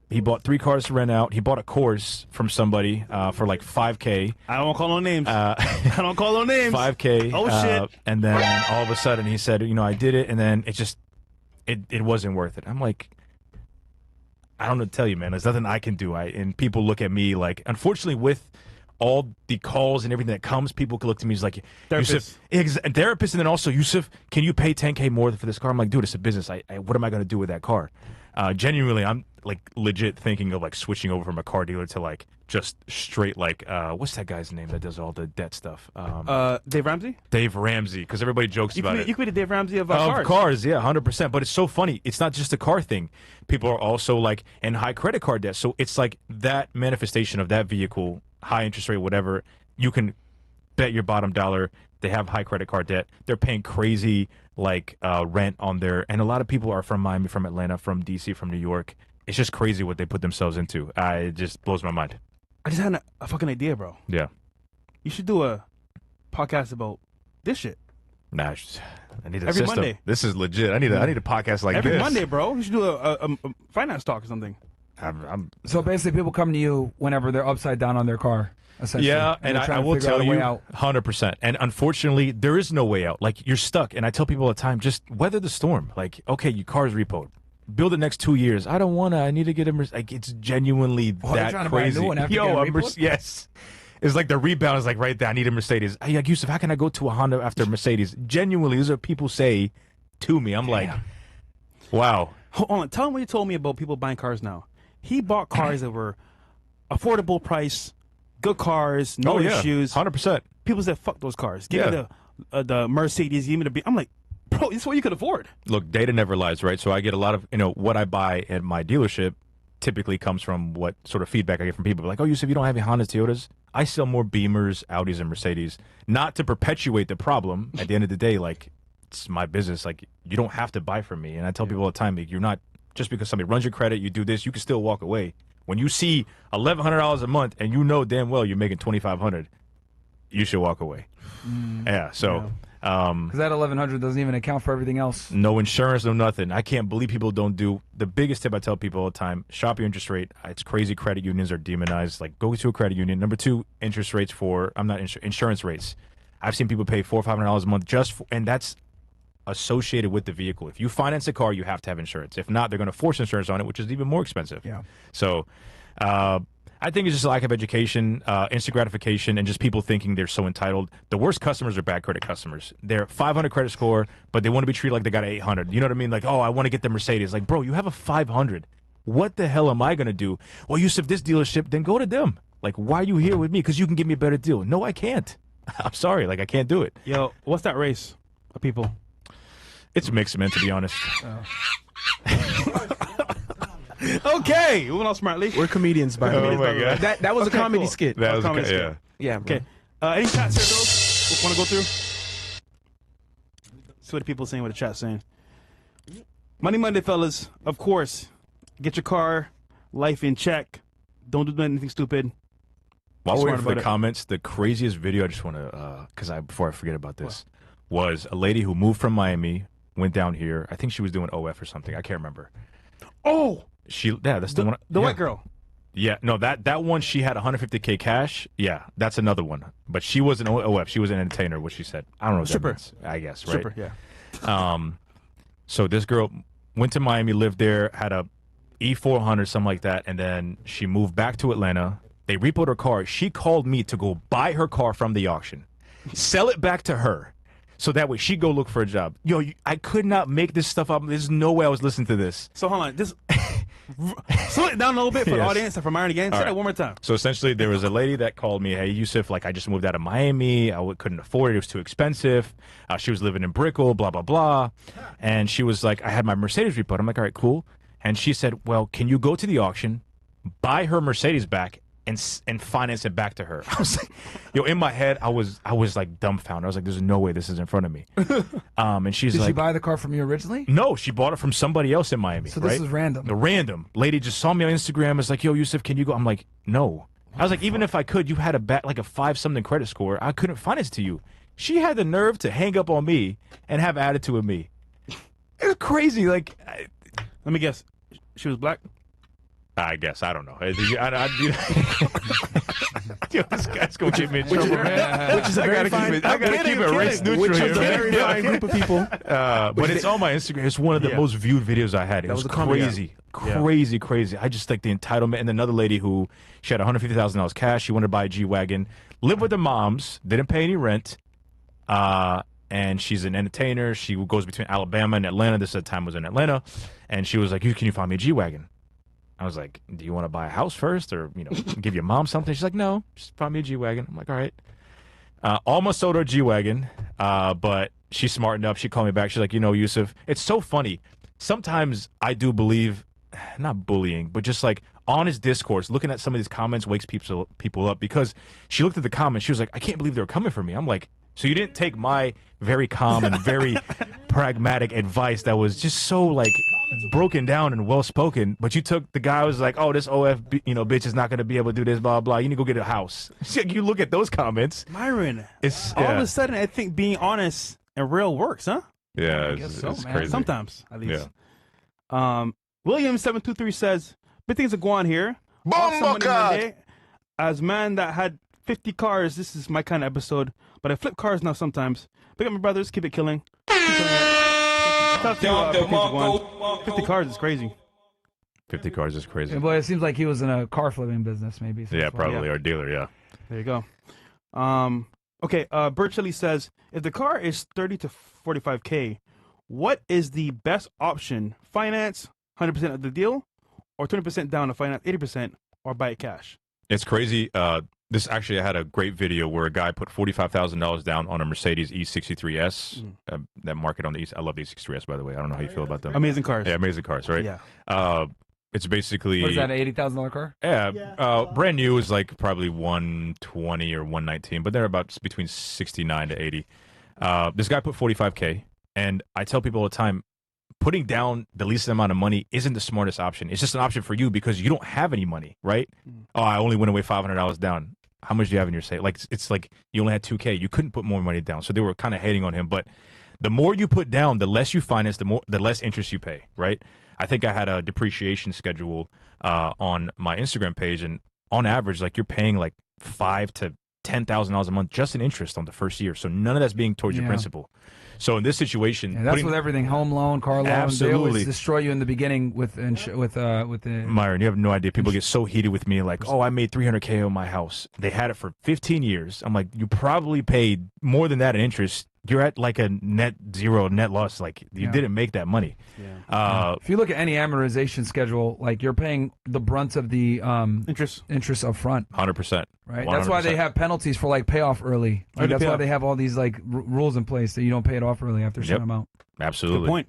He bought 3 cars to rent out. He bought a course from somebody for like $5K. I don't call no names. I don't call no names. $5K. Oh shit! And then all of a sudden he said, I did it, and then it wasn't worth it. I'm like, I don't know what to tell you, man. There's nothing I can do. And people look at me like, unfortunately, with all the calls and everything that comes, people can look to me as like, therapist. Yusuf, therapist, and then also, Yusuf, can you pay $10K more for this car? I'm like, dude, it's a business. What am I going to do with that car? Genuinely, I'm like legit thinking of like switching over from a car dealer to like just straight like what's that guy's name that does all the debt stuff? Dave Ramsey. Dave Ramsey, because everybody jokes about it. You could be the Dave Ramsey of cars. Cars, yeah, 100%. But it's so funny. It's not just a car thing. People are also like in high credit card debt. So it's like that manifestation of that vehicle, high interest rate, whatever. You can bet your bottom dollar they have high credit card debt. They're paying crazy like rent on their, and a lot of people are from Miami, from Atlanta, from DC, from New York. It's just crazy what they put themselves into. It just blows my mind. I just had a fucking idea, bro. Yeah. You should do a podcast about this shit. Nah, I need a every system. Monday. This is legit. I need a podcast like every this. Monday, bro. You should do a finance talk or something. So basically, people come to you whenever they're upside down on their car. Yeah, and I will tell you 100%. And unfortunately, there is no way out. Like, you're stuck. And I tell people all the time, just weather the storm. Like, okay, your car's repoed. Build the next 2 years. I don't want to. I need to get a Mercedes. Like, it's genuinely that trying to crazy. Buy a new one after getting repoed? Yes. It's like the rebound is like right there. I need a Mercedes. Hey, like, Yusuf, how can I go to a Honda after a Mercedes? Genuinely, these are people say to me. I'm like, wow. Hold on. Tell him what you told me about people buying cars now. He bought cars that were affordable price, good cars, no issues. 100%. People said, "Fuck those cars. Give me the Mercedes. Give me the B." I'm like, bro, this is what you could afford. Look, data never lies, right? So I get a lot of, what I buy at my dealership typically comes from what sort of feedback I get from people. Like, oh, Yusuf, you don't have any Hondas, Toyotas? I sell more Beamers, Audis, and Mercedes. Not to perpetuate the problem. At the end of the day, like, it's my business. Like, you don't have to buy from me. And I tell people all the time, like, you're not, just because somebody runs your credit, you do this, you can still walk away. When you see $1,100 a month and you know damn well you're making $2,500, you should walk away. Yeah, so... Because that 1,100 doesn't even account for everything else. No insurance, no nothing. I can't believe people don't do the biggest tip I tell people all the time: shop your interest rate. It's crazy. Credit unions are demonized. Like, go to a credit union. Number two, interest rates for insurance rates. I've seen people pay $400 or $500 a month and that's associated with the vehicle. If you finance a car, you have to have insurance. If not, they're going to force insurance on it, which is even more expensive. Yeah. So, I think it's just a lack of education, instant gratification, and just people thinking they're so entitled. The worst customers are bad credit customers. They're 500 credit score, but they want to be treated like they got an 800. You know what I mean? Like, oh, I want to get the Mercedes. Like, bro, you have a 500. What the hell am I going to do? Well, Yusuf, this dealership, then go to them. Like, why are you here with me? Because you can give me a better deal. No, I can't. I'm sorry. Like, I can't do it. Yo, what's that race of people? It's a mix, man, to be honest. Okay, moving on smartly. We're comedians, by the way. Oh, my God. That was a comedy cool. skit. That was comedy skit. yeah. Yeah, bro. Okay. Any chats here, girls? Want to go through? See what the people saying, what the chat's saying. Money Monday, fellas. Of course, get your car, life in check. Don't do anything stupid. While Be we're smart waiting for the about it. comments, the craziest video I just want to, because before I forget about this, was a lady who moved from Miami, went down here. I think she was doing OF or something. I can't remember. Oh, That's the one. the white girl. Yeah, no, that one, she had 150K cash. Yeah, that's another one. But she was an OF. She was an entertainer, what she said. I don't know what Stripper. that means, I guess, right? Stripper, yeah. So this girl went to Miami, lived there, had a E400, something like that, and then she moved back to Atlanta. They repoed her car. She called me to go buy her car from the auction, sell it back to her, so that way she'd go look for a job. Yo, I could not make this stuff up. There's no way I was listening to this. So hold on, this slow it down a little bit for the Yes. audience and for Myron again. Say that one more time. So essentially, there was a lady that called me, hey, Yusuf, like, I just moved out of Miami. I couldn't afford it. It was too expensive. She was living in Brickell, blah, blah, blah. And she was like, I had my Mercedes repoed. I'm like, all right, cool. And she said, well, can you go to the auction, buy her Mercedes back, and finance it back to her? I was like, yo, in my head, I was like dumbfounded. I was like, there's no way this is in front of me. And she's Did like, she buy the car from you originally? no, she bought it from somebody else in Miami. So this right? is random. A random lady just saw me on Instagram. Was like, yo, Yusuf, can you go? I'm like, no. I was like, even if I could, you had like a 5-something credit score. I couldn't finance to you. She had the nerve to hang up on me and have attitude with me. It was crazy. Like, Let me guess. She was black. I guess I don't know. Yo, this guy's gonna get me in trouble, man. Which is a very fine. I gotta keep it race neutral Which here, is a very man. fine group of people. But it's on my Instagram. It's one of the most viewed videos I had. It was was a comedy. crazy, crazy. I just like the entitlement. And another lady who she had $150,000 cash. She wanted to buy a G-Wagon. Lived with her moms. Didn't pay any rent. And she's an entertainer. She goes between Alabama and Atlanta. This at the time was in Atlanta. And she was like, can you find me a G-Wagon? I was like, do you want to buy a house first or, give your mom something? She's like, no, just find me a G-Wagon. I'm like, all right. Almost sold her a G-Wagon, but she smartened up. She called me back. She's like, Yusuf, it's so funny. Sometimes I do believe, not bullying, but just like honest discourse, looking at some of these comments wakes people up, because she looked at the comments. She was like, I can't believe they were coming for me. I'm like, so you didn't take my very calm and very pragmatic advice that was just so like broken down and well spoken, but you took the guy who was like, oh, this OF bitch is not going to be able to do this, blah blah. You need to go get a house. You look at those comments, Myron. it's All of a sudden, I think being honest and real works, huh? yeah, guess it's, so, it's man. crazy. Sometimes, at least. Yeah. William723 says, big things are going on here. Awesome Money Monday. As man that had 50 cars, this is my kind of episode, but I flip cars now sometimes. Pick up my brothers, keep it killing. Keep killing it. Shout out to, Big Things Are Going. 50 cars is crazy. 50 cars is crazy. Yeah, boy, it seems like he was in a car flipping business, maybe. So Yeah, that's why. probably our dealer. Yeah. There you go. Okay, Birchley says, if the car is 30 to 45K, what is the best option? Finance 100% of the deal, or 20% down to finance 80%, or buy it cash? It's crazy. This actually, I had a great video where a guy put $45,000 down on a Mercedes E63S. That market on the East. I love the E63S, by the way. I don't know how you feel about them. Amazing cars. Yeah, amazing cars, right? Yeah. It's basically What is that, an $80,000 car? Yeah, brand new is like probably 120 or 119, but they're about between 69 to 80. This guy put 45K, and I tell people all the time, putting down the least amount of money isn't the smartest option. It's just an option for you because you don't have any money, right? Oh, I only went away $500 down. How much do you have in your safe? Like it's like you only had 2K. You couldn't put more money down, so they were kind of hating on him. But the more you put down, the less you finance, the less interest you pay, right? I think I had a depreciation schedule on my Instagram page, and on average, like you're paying like $5,000 to $10,000 a month just in interest on the first year. So none of that's being towards your principal. So in this situation, that's with everything: home loan, car loan. Absolutely. They always destroy you in the beginning with the. Myron, you have no idea. People get so heated with me, like, "Oh, I made $300K on my house. They had it for 15 years." I'm like, "You probably paid more than that in interest. You're at like a net zero net loss. Like you didn't make that money." Yeah. If you look at any amortization schedule, like you're paying the brunt of the interest up front. 100%. Right. 100%. That's why they have penalties for like payoff early. Like, that's why they have all these like rules in place that you don't pay it off early after a certain amount. Absolutely. Good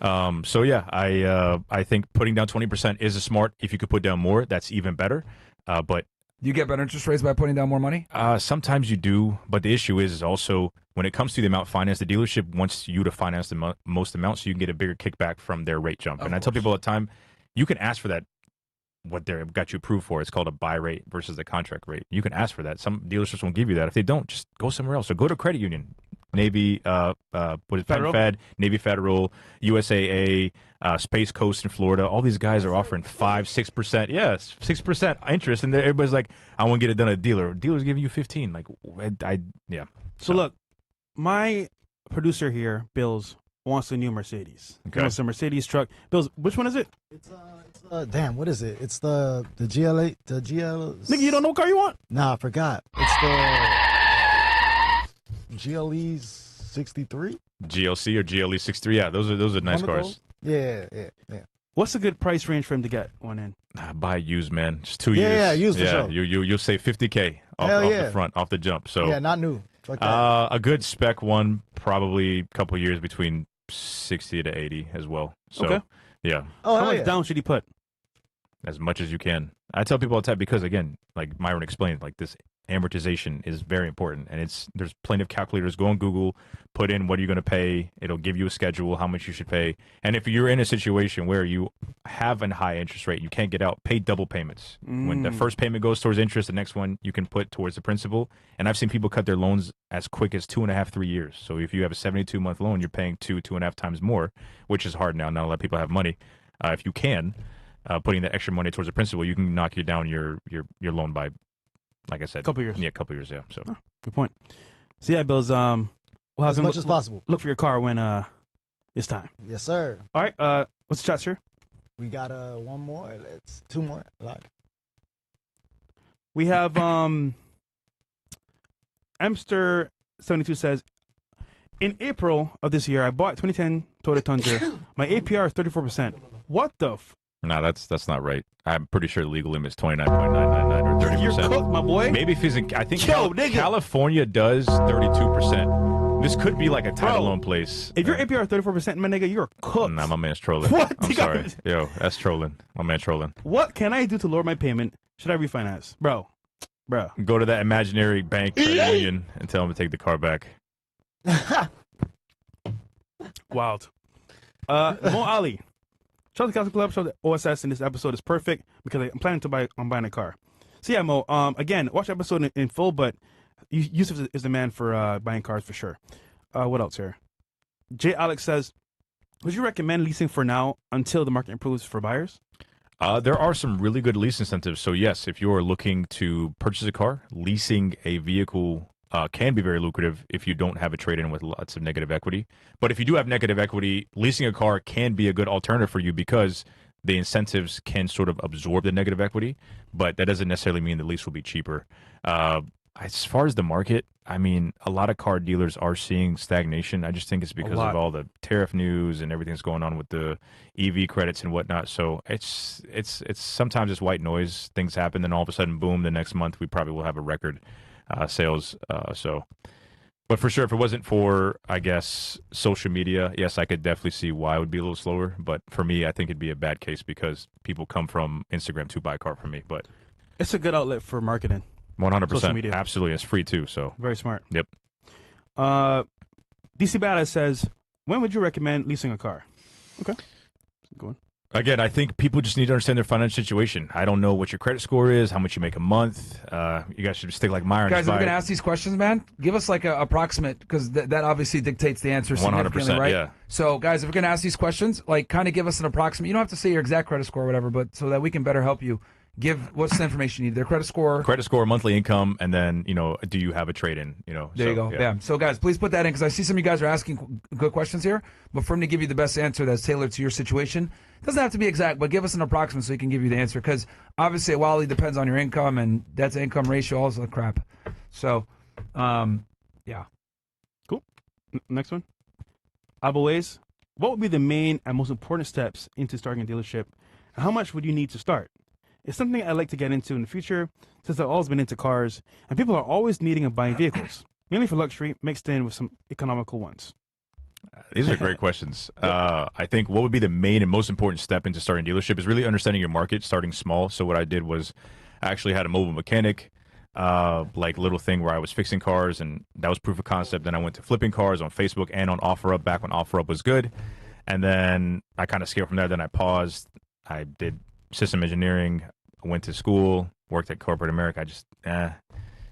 point. So yeah, I think putting down 20% is a smart. If you could put down more, that's even better. But you get better interest rates by putting down more money? Sometimes you do, but the issue is also when it comes to the amount financed, the dealership wants you to finance the most amount so you can get a bigger kickback from their rate jump. And I tell people all the time, you can ask for that, what they've got you approved for. It's called a buy rate versus the contract rate. You can ask for that. Some dealerships won't give you that. If they don't, just go somewhere else. So go to credit union, Navy, Fed, Navy Federal, USAA, Space Coast in Florida. All these guys are offering 5-6%. Yes, 6% interest, and everybody's like, "I want to get it done at a dealer." Dealers giving you 15. Like, yeah. So look, my producer here, Bills, wants a new Mercedes. Okay. He wants a Mercedes truck. Bills, which one is it? It's damn, what is it? It's the GLA, the GL. Nigga, you don't know what car you want? Nah, I forgot. It's the GLE 63. GLC or GLE 63. Yeah, those are nice cars. Yeah. What's a good price range for him to get one in? Buy used, man. Just 2 years. Yeah, used for sure. You'll save $50K off the front, off the jump. So yeah, not new. Like that. A good spec one, probably a couple years between 60 to 80 as well. So okay. Yeah. How much down should he put? As much as you can. I tell people all the time because, again, like Myron explained, like this amortization is very important, and there's plenty of calculators. Go on Google, put in what are you going to pay. It'll give you a schedule, how much you should pay. And if you're in a situation where you have a high interest rate, you can't get out, pay double payments. When the first payment goes towards interest, the next one you can put towards the principal. And I've seen people cut their loans as quick as 2.5, 3 years. So if you have a 72-month loan, you're paying 2.5 times more, which is hard now. Not a lot of people have money. If you can, putting the extra money towards the principal, you can knock you down your loan by, like I said, couple years. Yeah, a couple years. Yeah. So good point. So yeah, Bills. We'll have as much as possible. Look for your car when it's time. Yes, sir. All right. What's the chat, sir? We got one more. Two more. We have Emster72 says, in April of this year, I bought 2010 Toyota Tundra. My APR is 34%. What the? No, that's not right. I'm pretty sure the legal limit is 29.999 or 30%. You're cooked, my boy. Maybe if he's in, I think California does 32%. This could be like a title loan place. If your APR is 34%, my nigga, you're cooked. Nah, my man's trolling. What? I'm sorry. Yo, that's trolling. My man trolling. What can I do to lower my payment? Should I refinance? Bro. Go to that imaginary bank credit union and tell them to take the car back. Wild. Mo Ali. Shout out to CastleClub. Shout out to OSS, and this episode is perfect because I'm planning to I'm buying a car. So yeah, Mo. Again, watch the episode in full, but Yusuf is the man for buying cars for sure. What else here? J. Alex says, would you recommend leasing for now until the market improves for buyers? There are some really good lease incentives. So yes, if you are looking to purchase a car, leasing a vehicle can be very lucrative if you don't have a trade-in with lots of negative equity. But if you do have negative equity, leasing a car can be a good alternative for you because the incentives can sort of absorb the negative equity, but that doesn't necessarily mean the lease will be cheaper. as far as the market, I mean, a lot of car dealers are seeing stagnation. I just think it's because of all the tariff news and everything that's going on with the EV credits and whatnot. So it's sometimes it's white noise. Things happen, then all of a sudden, boom! The next month we probably will have a record sales. But for sure, if it wasn't for, I guess, social media, yes, I could definitely see why it would be a little slower. But for me, I think it'd be a bad case because people come from Instagram to buy a car from me. But it's a good outlet for marketing. 100%. Absolutely. It's free too. So very smart. Yep. DC Badass says, when would you recommend leasing a car? Okay. Go on. Again, I think people just need to understand their financial situation. I don't know what your credit score is, how much you make a month. You guys should stick like Myron. Guys, if we're going to ask these questions, man, give us like an approximate, because that obviously dictates the answer significantly, 100%, right? Yeah. So, guys, if we're going to ask these questions, like kind of give us an approximate. You don't have to say your exact credit score or whatever, but so that we can better help you. What's the information you need? Their credit score, monthly income, and then do you have a trade-in? There you go. Yeah. So guys, please put that in because I see some of you guys are asking good questions here. But for him to give you the best answer that's tailored to your situation, it doesn't have to be exact, but give us an approximate so he can give you the answer. Because obviously, Wally depends on your income and that's income ratio, all that crap. So, yeah. Cool. Next one. Abuways, what would be the main and most important steps into starting a dealership, and how much would you need to start? It's something I'd like to get into in the future since I've always been into cars, and people are always needing and buying vehicles, mainly for luxury, mixed in with some economical ones. These are great questions. I think what would be the main and most important step into starting a dealership is really understanding your market, starting small. So what I did was I actually had a mobile mechanic, like little thing where I was fixing cars, and that was proof of concept. Then I went to flipping cars on Facebook and on OfferUp back when OfferUp was good. And then I kind of scaled from there. Then I paused. I did system engineering. I went to school, worked at corporate America.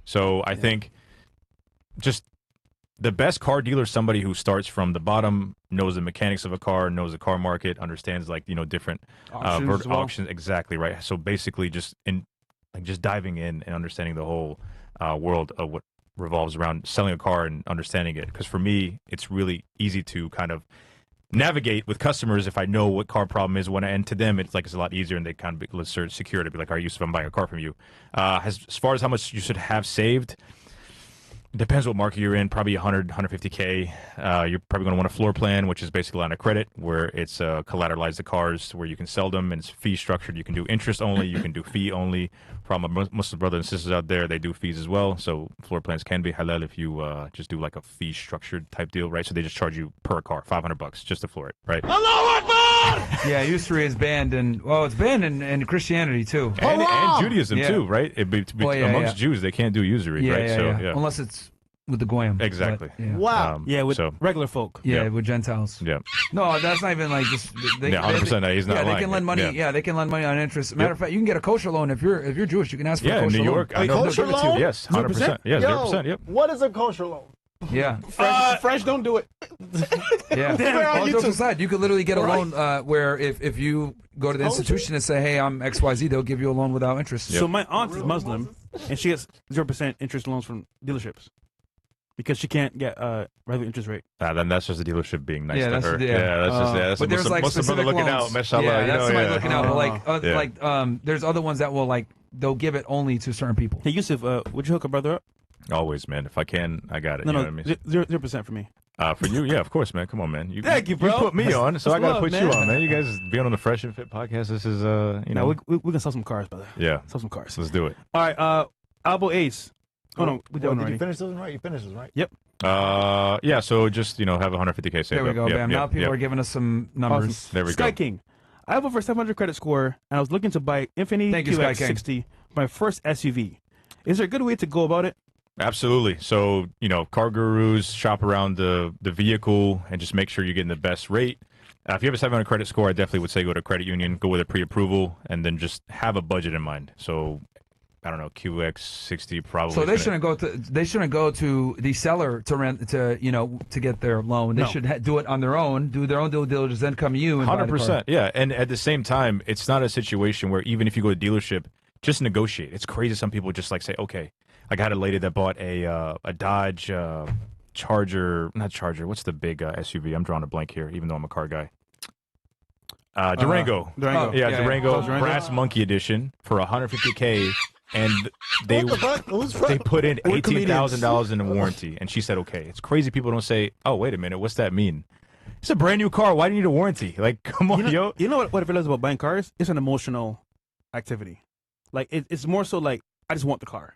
So I think just the best car dealer is somebody who starts from the bottom, knows the mechanics of a car, knows the car market, understands different options. Exactly right. So basically, just diving in and understanding the whole world of what revolves around selling a car and understanding it. Because for me, it's really easy to kind of navigate with customers if I know what car problem is, and to them it's a lot easier, and they kind of let's search secure to be like, all right, Yusuf, I'm buying a car from you. As far as how much you should have saved, it depends what market you're in. Probably 100, 150K. You're probably going to want a floor plan, which is basically a line of credit where it's collateralized the cars where you can sell them, and it's fee structured. You can do interest only, you can do fee only. Probably most of the brothers and sisters out there, they do fees as well. So floor plans can be halal if you just do like a fee structured type deal, right? So they just charge you per car $500 just to floor it, right? Allahu Akbar! Yeah, usury is banned, and it's banned in Christianity too, and Judaism too, right? Amongst Jews, they can't do usury, right? So unless it's with the goyim. Exactly. But, yeah. Wow. With regular folk. Yeah, with Gentiles. Yeah. No, that's not even like just. 100%. He's not lying. They can lend money. Yeah, they can lend money on interest. Matter of fact, you can get a kosher loan if you're Jewish. You can ask for a kosher loan. Yeah, in New York. A kosher loan? Yes, 100%. Yeah, 0%. Yep. What is a kosher loan? Yeah. Fresh don't do it. Yeah. All jokes aside, you could literally get a loan where if you go to the institution and say, hey, I'm XYZ, they'll give you a loan without interest. Yep. So my aunt is Muslim, and she gets 0% interest loans from dealerships. Because she can't get regular interest rate. Then that's just the dealership being nice to her. That's but there's like specific looking loans. out, mashallah. Yeah, that's somebody looking out. But there's other ones that will they'll give it only to certain people. Hey Yusuf, would you hook a brother up? Always, man. If I can, I got it. No, you know what I mean? 0% for me. For you, yeah, of course, man. Come on, man. Thank you, bro. You put me on, so I got to put man. you on, man. You guys being on the Fresh and Fit podcast, this is, we can sell some cars, brother. Yeah. Sell some cars. Let's do it. All right, Albo Ace. Oh, no, we done already. Did you finish this one right? You finished this, right? Yep. Yeah, so just, have 150K saved There we go, bam. Now people are giving us some numbers. Awesome. There we Sky go. King. I have over 700 credit score, and I was looking to buy Infiniti QX60, my first SUV. Is there a good way to go about it? Absolutely. So, car gurus, shop around the vehicle and just make sure you're getting the best rate. If you have a 700 credit score, I definitely would say go to credit union, go with a pre-approval, and then just have a budget in mind. So, I don't know, QX60 probably. So they shouldn't go to the seller to rent to get their loan. They should do it on their own, do their own due diligence, then come to you and 100%. Yeah, and at the same time, it's not a situation where even if you go to dealership, just negotiate. It's crazy. Some people just say, okay, I got a lady that bought a Dodge Charger, not Charger. What's the big SUV? I'm drawing a blank here, even though I'm a car guy. Durango. Durango. Durango. Brass Monkey Edition for 150K. and they What the fuck? Who's they put in We're $18,000 in a warranty, and she said, "Okay." It's crazy. People don't say, "Oh, wait a minute, what's that mean?" It's a brand new car. Why do you need a warranty? Like, come on, yo. You know what I realized about buying cars? It's an emotional activity. Like it's more so like I just want the car.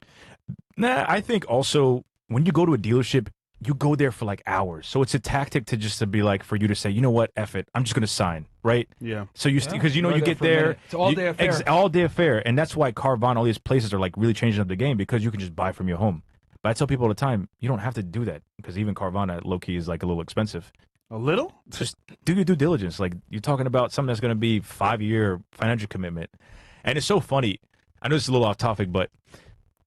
Nah, I think also when you go to a dealership, you go there for like hours. So it's a tactic to be like for you to say, you know what, F it, I'm just gonna sign, right? Yeah. So you because you know you get there, it's all day affair. all day affair, and that's why Carvana, all these places are like really changing up the game because you can just buy from your home. But I tell people all the time, you don't have to do that because even Carvana, low key, is like a little expensive. A little? Just do your due diligence. Like you're talking about something that's gonna be 5-year financial commitment, and it's so funny. I know this is a little off topic, but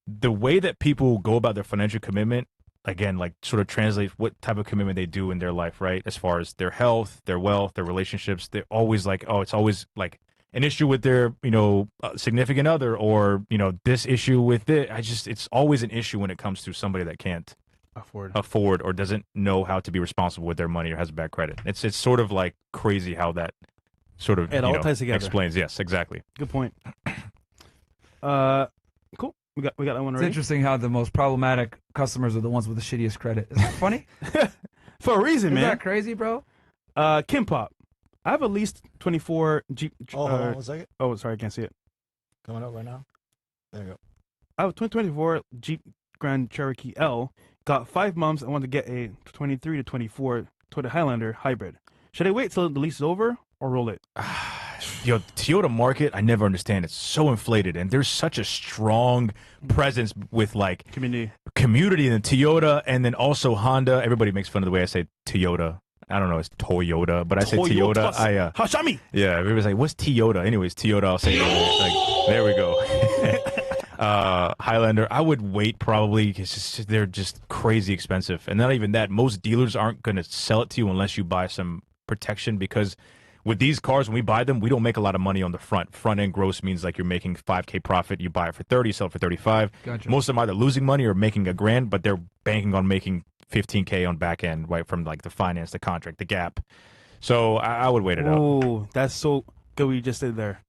the way that people go about their financial commitment, again, like sort of translate what type of commitment they do in their life, right? As far as their health, their wealth, their relationships, they're always like, oh, it's always like an issue with their, significant other or, this issue with it. It's always an issue when it comes to somebody that can't afford or doesn't know how to be responsible with their money or has bad credit. It's sort of like crazy how that sort of, it all ties together. Explains. Yes, exactly. Good point. Cool. We got that one It's ready. interesting how the most problematic customers are the ones with the shittiest credit. Is that funny? For a reason, Isn't man. that crazy, bro? Kim Pop. I have at least 24 Jeep. Oh, hold on 1 second. Oh, sorry, I can't see it. Coming up right now. There you go. I have a 2024 Jeep Grand Cherokee L. Got 5 months. I want to get a 23 to 24 Toyota Highlander hybrid. Should I wait till the lease is over or roll it? Yo, Toyota market, I never understand. It's so inflated, and there's such a strong presence with like Community in Toyota, and then also Honda. Everybody makes fun of the way I say Toyota. I don't know, it's Toyota, but I say Toyota. Hashami. Yeah, everybody's like, "What's Toyota?" Anyways, Toyota. I'll say like, there we go. Highlander. I would wait probably because they're just crazy expensive, and not even that. Most dealers aren't going to sell it to you unless you buy some protection because. With these cars, when we buy them, we don't make a lot of money on the front. Front end gross means like you're making $5K profit. You buy it for 30, sell it for 35. Gotcha. Most of them are either losing money or making $1,000, but they're banking on making 15K on back end, right, from like the finance, the contract, the gap. So I would wait it out. Oh, that's so good. What you just did there.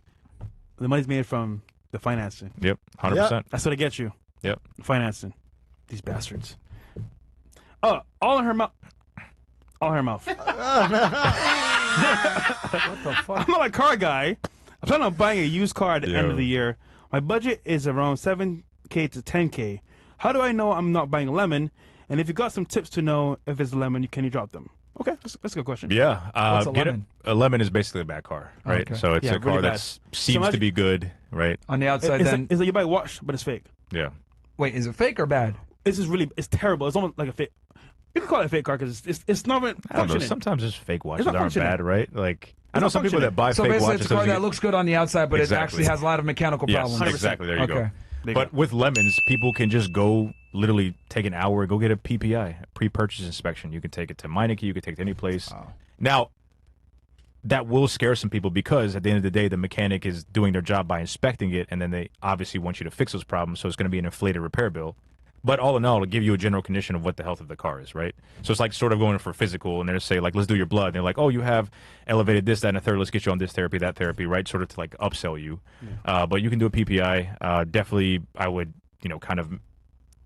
The money's made from the financing. Yep, 100%. That's what it gets you. Yep, financing. These bastards. Oh, all in her mouth. All in her mouth. What the fuck? I'm not a car guy. I'm planning on buying a used car at the end of the year. My budget is around 7K to 10K. How do I know I'm not buying a lemon? And if you got some tips to know if it's a lemon, can you drop them? Okay, that's a good question. Yeah. What's a lemon? A lemon is basically a bad car, right? Okay. So it's a car really that seems to be good, right? On the outside, It's then. like, it's like you buy a watch, but it's fake. Yeah. Wait, is it fake or bad? It's terrible. It's almost like a fake. You can call it a fake car because it's not even I don't know. functioning. Sometimes there's fake watches not that aren't functioning. bad, right? Like I It's know not some people that buy So fake basically, watches. it's a car so that looks good on the outside, but Exactly. it actually has a lot of mechanical Yes, problems. exactly. There you Okay. go. There you But go. with lemons, people can just go literally take an hour, go get a PPI, pre-purchase inspection. You can take it to Meineke, you can take it to any place. Oh. Now, that will scare some people because at the end of the day, the mechanic is doing their job by inspecting it, and then they obviously want you to fix those problems, so it's going to be an inflated repair bill. But all in all, it'll give you a general condition of what the health of the car is, right? So it's like sort of going for physical, and they're say like, let's do your blood. And they're like, oh, you have elevated this, that, and a third. Let's get you on this therapy, that therapy, right? Sort of to like upsell you. Yeah. But you can do a PPI. Definitely, I would, kind of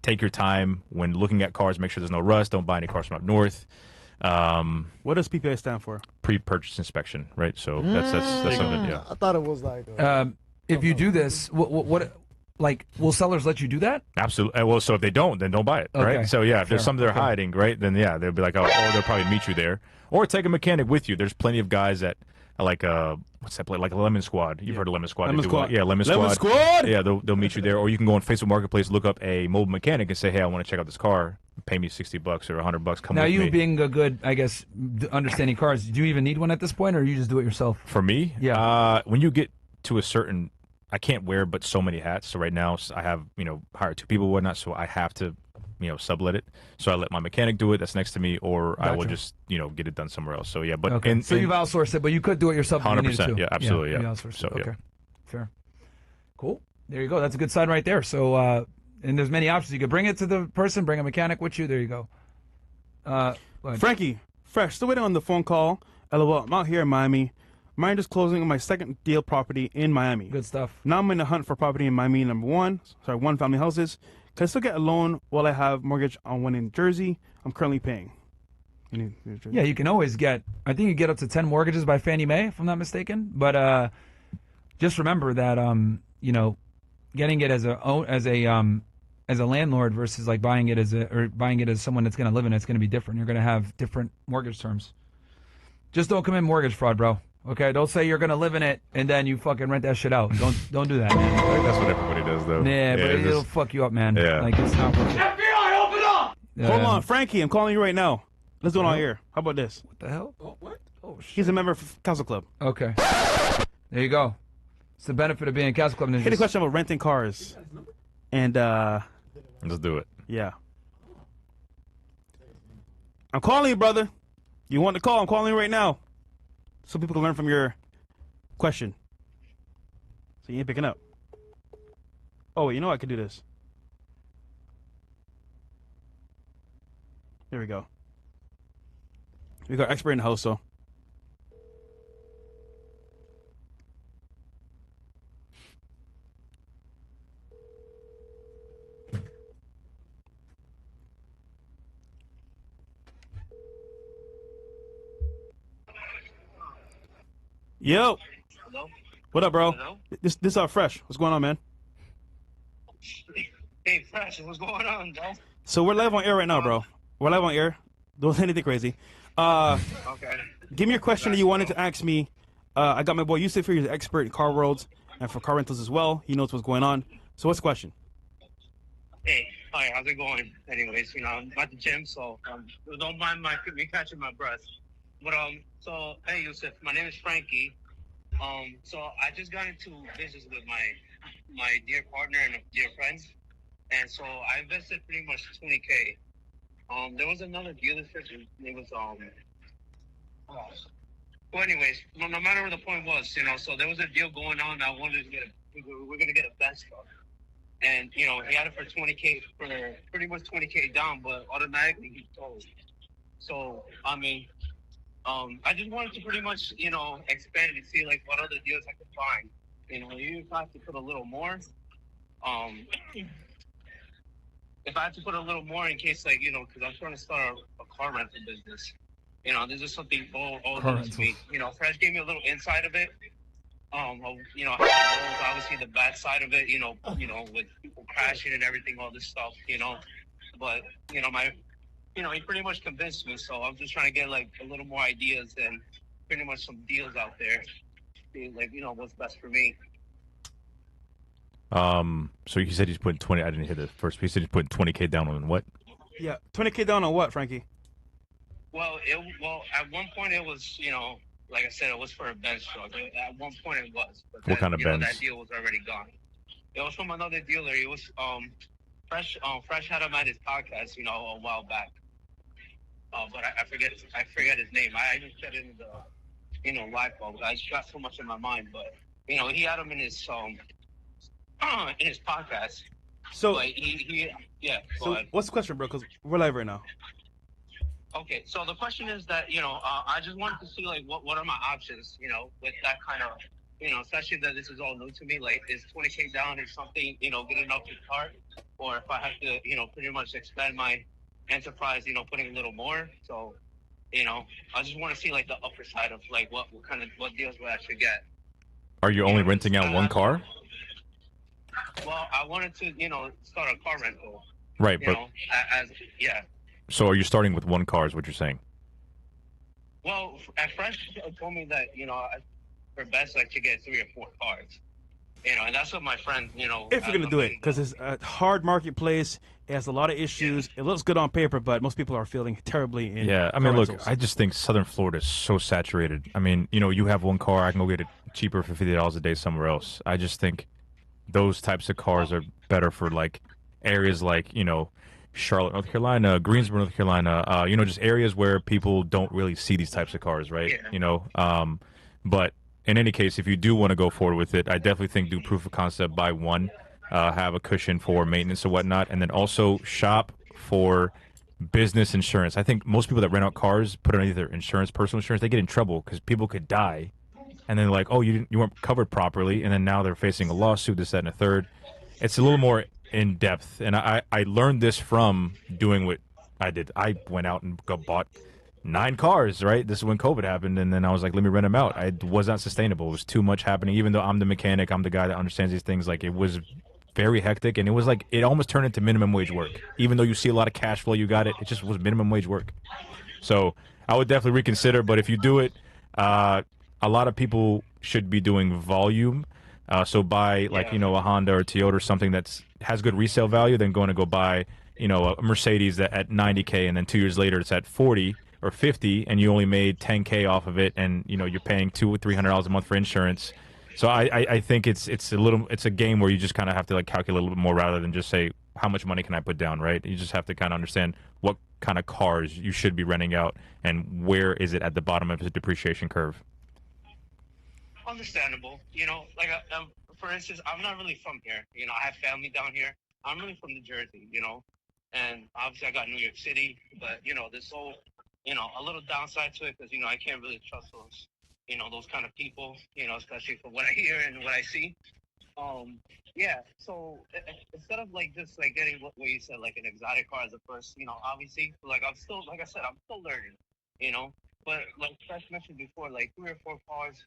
take your time when looking at cars. Make sure there's no rust. Don't buy any cars from up north. What does PPI stand for? Pre-purchase inspection, right? So that's something. Yeah. I thought it was like. If you do this, what like, will sellers let you do that? Absolutely. Well, so if they don't, then don't buy it, Okay. right? So yeah, if there's Fair. something they're Okay. hiding, right? Then yeah, they'll be like, oh, they'll probably meet you there, or take a mechanic with you. There's plenty of guys that are like what's that place? Like a Lemon Squad. You've heard of Lemon Squad? Lemon They do Squad. Yeah, Lemon Squad. Lemon Squad. Yeah, they'll meet you there, or you can go on Facebook Marketplace, look up a mobile mechanic, and say, hey, I want to check out this car. Pay me $60 or $100. Come Now, with you me. being a good, I guess, understanding cars, do you even need one at this point, or you just do it yourself? For me, Yeah. when you get to a certain, I can't wear but so many hats. So right now I have, hired 2 people and whatnot. So I have to, sublet it. So I let my mechanic do it. That's next to me, or I will Gotcha. just, get it done somewhere else. So yeah, but Okay. So you've outsourced it, but you could do it yourself if you needed 100%. to. Yeah, absolutely. Yeah. You outsourced So, it. yeah. Okay. Fair. Cool. There you go. That's a good sign right there. So, and there's many options. You could bring it to the person, bring a mechanic with you. There you go. Go ahead. Frankie, fresh. Still waiting on the phone call. LOL. I'm out here in Miami. Myron just closing on my second deal property in Miami. Good stuff. Now I'm in the hunt for property in Miami number one. Sorry, one family houses. Can I still get a loan while I have mortgage on one in Jersey? I'm currently paying. Yeah, you can always get. I think you get up to 10 mortgages by Fannie Mae, if I'm not mistaken. But just remember that getting it as a landlord versus like buying it as someone that's going to live in it's going to be different. You're going to have different mortgage terms. Just don't commit mortgage fraud, bro. Okay, don't say you're going to live in it and then you fucking rent that shit out. Don't do that, man. I think that's what everybody does, though. Yeah, but it'll fuck you up, man. Yeah. Like, it's not worth it. FBI, open up! Hold on, Frankie, I'm calling you right now. Let's do it on air. How about this? What the hell? Oh, what? Oh, shit. He's a member of CastleClub. Okay. There you go. It's the benefit of being CastleClub. Hit a question about renting cars. And, Let's do it. yeah. I'm calling you, brother. You want to call? I'm calling you right now. So people can learn from your question. So you ain't picking up. Oh, wait, you know I could do this. There we go. We got expert in the house, so. Yo. Hello? What up, bro? Hello? This Fresh. What's going on, man? Hey, Fresh, what's going on, bro? So we're live on air right now, bro. We're live on air. Don't say anything crazy. Okay. Give me your question that you wanted to ask me. I got my boy Yusuf here. He's an expert in car worlds and for car rentals as well. He knows what's going on. So what's the question? Hey, hi, how's it going? Anyways, I'm at the gym, so don't mind me catching my breath. But so hey, Yusuf, my name is Frankie. So I just got into business with my dear partner and dear friends, and so I invested pretty much $20K. There was another dealership. It was Well, anyways, no matter what the point was, so there was a deal going on. I wanted to we're gonna get a Benz truck, and he had it for $20K for pretty much $20K down, but automatically he sold. So I mean. I just wanted to pretty much, expand and see like what other deals I could find. Even if I have to put a little more, if I have to put a little more in case, like, because I'm trying to start a car rental business. This is something all new to me. Fresh gave me a little inside of it. How the roles, obviously the bad side of it. With people crashing and everything, all this stuff. But he pretty much convinced me, so I'm just trying to get like a little more ideas and pretty much some deals out there. See, like, what's best for me. So he said he's putting 20. I didn't hear the first piece. He said he's putting 20K down on what? Yeah, 20K down on what, Frankie? Well, at one point it was, like I said, it was for a Benz truck. At one point it was. But what kind of Benz? That deal was already gone. It was from another dealer. It was Fresh had him at his podcast, a while back. But I forget his name. I even said it in the, live call. I just got so much in my mind. But he had him in his podcast. So but yeah. So what's the question, bro? Because we're live right now. Okay, so the question is that I just wanted to see like what are my options, with that kind of, especially that this is all new to me. Like, is 20K down is something good enough to start, or if I have to pretty much expand my enterprise, putting a little more. So, I just want to see like the upper side of like what deals will I actually get. Are you only renting out one car? Well, I wanted to start a car rental. Right, but yeah. So are you starting with one car? Is what you're saying? Well, at Fresh told me that for best like to get 3 or 4 cars. And that's what my friend, if you're gonna do it, because it's a hard marketplace, it has a lot of issues. It looks good on paper, but most people are feeling terribly in. Yeah, I mean, look, I just think Southern Florida is so saturated. I mean, you have one car, I can go get it cheaper for $50 a day somewhere else. I just think those types of cars are better for like areas like Charlotte, North Carolina, Greensboro, North Carolina. Just areas where people don't really see these types of cars, right? Yeah. But in any case, if you do want to go forward with it, I definitely think do proof of concept, buy one, have a cushion for maintenance and whatnot, and then also shop for business insurance. I think most people that rent out cars put on either insurance, personal insurance, they get in trouble because people could die and then like, oh, you weren't covered properly, and then now they're facing a lawsuit, this, that, and a third. It's a little more in depth, and I learned this from doing what I did. I went out and bought 9 cars, right? This is when COVID happened, and then I was like, let me rent them out. It was not sustainable. It was too much happening. Even though I'm the mechanic, I'm the guy that understands these things. Like, it was very hectic, and it was like it almost turned into minimum wage work. Even though you see a lot of cash flow, you got it. It just was minimum wage work. So I would definitely reconsider. But if you do it, a lot of people should be doing volume. So buy like a Honda or Toyota or something that's has good resale value, then going to go buy a Mercedes that at $90K, and then 2 years later it's at 40 or 50, and you only made 10K off of it, and you're paying $200 or $300 a month for insurance. So I think it's a game where you just kind of have to like calculate a little bit more rather than just say how much money can I put down, right? You just have to kind of understand what kind of cars you should be renting out and where is it at the bottom of the depreciation curve. Understandable. Like for instance, I'm not really from here. I have family down here. I'm really from New Jersey. And obviously I got New York City, but this whole a little downside to it because I can't really trust those those kind of people, especially from what I hear and what I see. So instead of like just like getting what you said, like an exotic car as a first, obviously, like I'm still, like I said, I'm still learning, but like Fresh mentioned before, like 3 or 4 cars,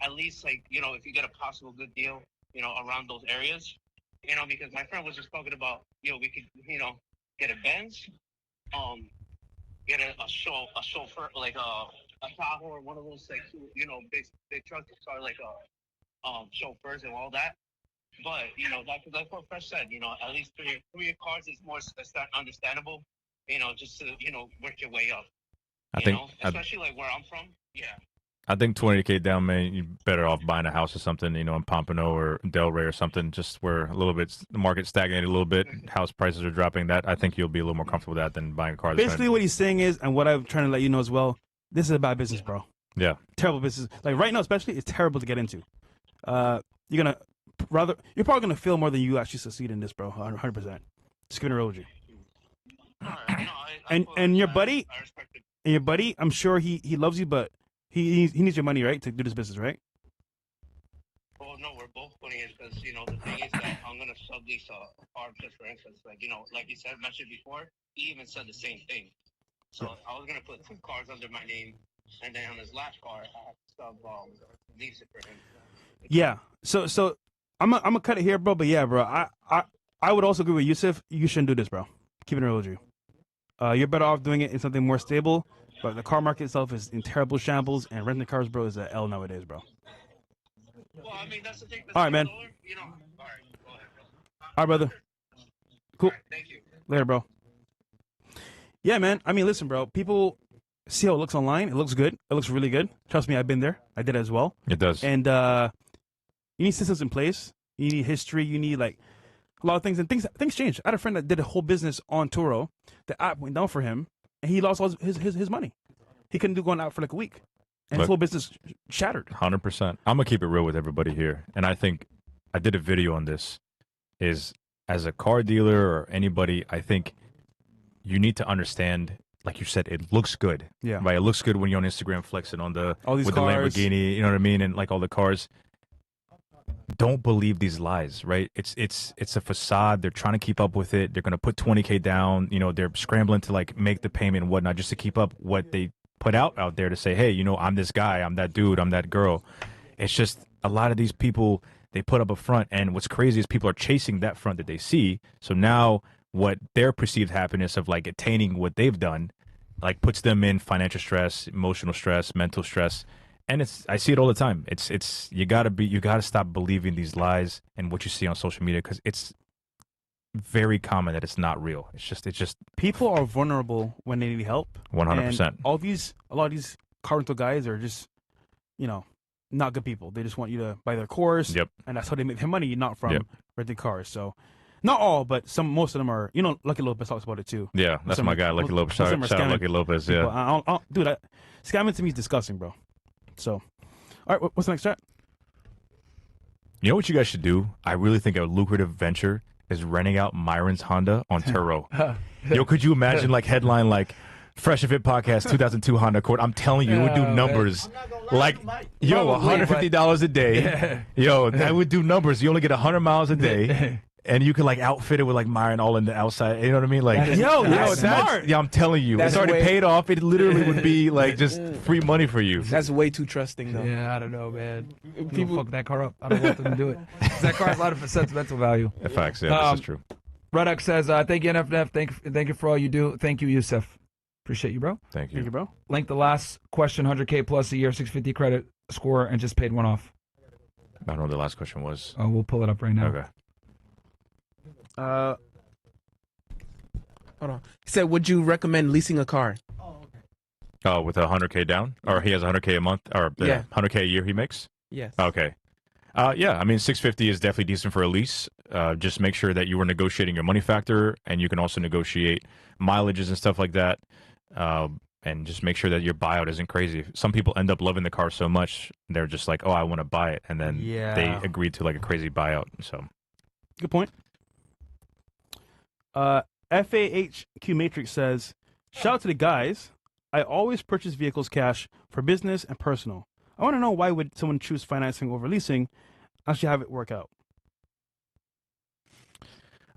at least like, if you get a possible good deal, around those areas, because my friend was just talking about, we could, get a Benz, get a chauffeur, like a Tahoe or one of those like, big trucks that are like chauffeurs and all that. But like what Fresh said, at least 3 cars is more understandable. Just to work your way up. I think, especially like where I'm from. Yeah. I think $20K down, man, you're better off buying a house or something, in Pompano or Delray or something, just where a little bit the market stagnated a little bit, house prices are dropping. That I think you'll be a little more comfortable with that than buying a car. Basically, what he's saying is, and what I'm trying to let you know as well, this is a bad business, bro. Yeah. Terrible business. Like right now, especially, it's terrible to get into. You're probably gonna fail more than you actually succeed in this, bro. 100%. Just gonna roll with you. And your buddy, I'm sure he loves you, but he needs your money, right, to do this business, right? Well, no, we're both putting it because the thing is that I'm gonna sublease a car just for instance, like like you said, mentioned before, he even said the same thing. So I was gonna put 2 cars under my name, and then on his last car, I have to lease it for him. Yeah. So I'm gonna cut it here, bro. But yeah, bro, I would also agree with Yusuf. You shouldn't do this, bro. Keep it real with you. You're better off doing it in something more stable. But the car market itself is in terrible shambles, and renting cars, bro, is a L nowadays, bro. Well, I mean, that's the thing. All right, man. All right, go ahead, bro. All right, brother. Cool. Right, thank you. Later, bro. Yeah, man. I mean, listen, bro. People see how it looks online. It looks good. It looks really good. Trust me, I've been there. I did as well. It does. And you need systems in place. You need history. You need like a lot of things. And things change. I had a friend that did a whole business on Turo. The app went down for him. And he lost all his money. He couldn't do going out for like a week. And his whole business shattered. 100%. I'm going to keep it real with everybody here. And I think I did a video on this. Is as a car dealer or anybody, I think you need to understand, like you said, it looks good. Yeah. Right? It looks good when you're on Instagram flexing on all these with cars. the Lamborghini, you know what I mean? And like all the cars. Don't believe these lies, right? It's a facade. They're trying to keep up with it. They're going to put $20K down. They're scrambling to like make the payment and whatnot just to keep up what they put out there to say, hey, I'm this guy, I'm that dude, I'm that girl. It's just a lot of these people, they put up a front, and what's crazy is people are chasing that front that they see. So now what their perceived happiness of like attaining what they've done, like puts them in financial stress, emotional stress, mental stress. And I see it all the time. It's you gotta stop believing these lies and what you see on social media, because it's very common that it's not real. It's just people are vulnerable when they need help. 100%. A lot of these car rental guys are just, not good people. They just want you to buy their course. Yep. And that's how they make their money, not from renting cars. So, not all, but most of them are. Lucky Lopez talks about it too. Yeah, that's my guy, Lucky Lopez. Shout out Lucky Lopez. Yeah. Dude, scamming to me is disgusting, bro. So, all right, what's the next chat? You know what you guys should do? I really think a lucrative venture is renting out Myron's Honda on Turo. Yo, could you imagine like headline like Fresh and Fit Podcast 2002 Honda Accord. I'm telling you, it would do numbers like, $150 a day. Yeah. Yo, that would do numbers. You only get 100 miles a day. And you could like outfit it with like Myron all in the outside. You know what I mean? Like, that's smart. Yeah, I'm telling you, That's it's already way- paid off. It literally would be like just free money for you. That's way too trusting, though. Yeah, I don't know, man. People fuck that car up. I don't want them to do it. 'Cause that car has a lot of sentimental value. Facts, yeah, this is true. Redux says, thank you, NFNF. Thank you for all you do. Thank you, Yusuf. Appreciate you, bro. Thank Thank you, bro. Link the last question, 100K plus a year, 650 credit score, and just paid one off. I don't know what the last question was. Oh, we'll pull it up right now. Okay. Hold on. He said, would you recommend leasing a car? Oh, with 100K down? Or he has 100K a month? Or Yeah. 100K a year he makes? Yes. Okay. Yeah, I mean, 650 is definitely decent for a lease. Just make sure that you are negotiating your money factor, and you can also negotiate mileages and stuff like that. And just make sure that your buyout isn't crazy. Some people end up loving the car so much, they're just like, oh, I want to buy it. And then they agree to like a crazy buyout. So, Good point. FAHQ Matrix says, shout out to the guys. I always purchase vehicles cash for business and personal. I want to know, why would someone choose financing over leasing? I should have it work out.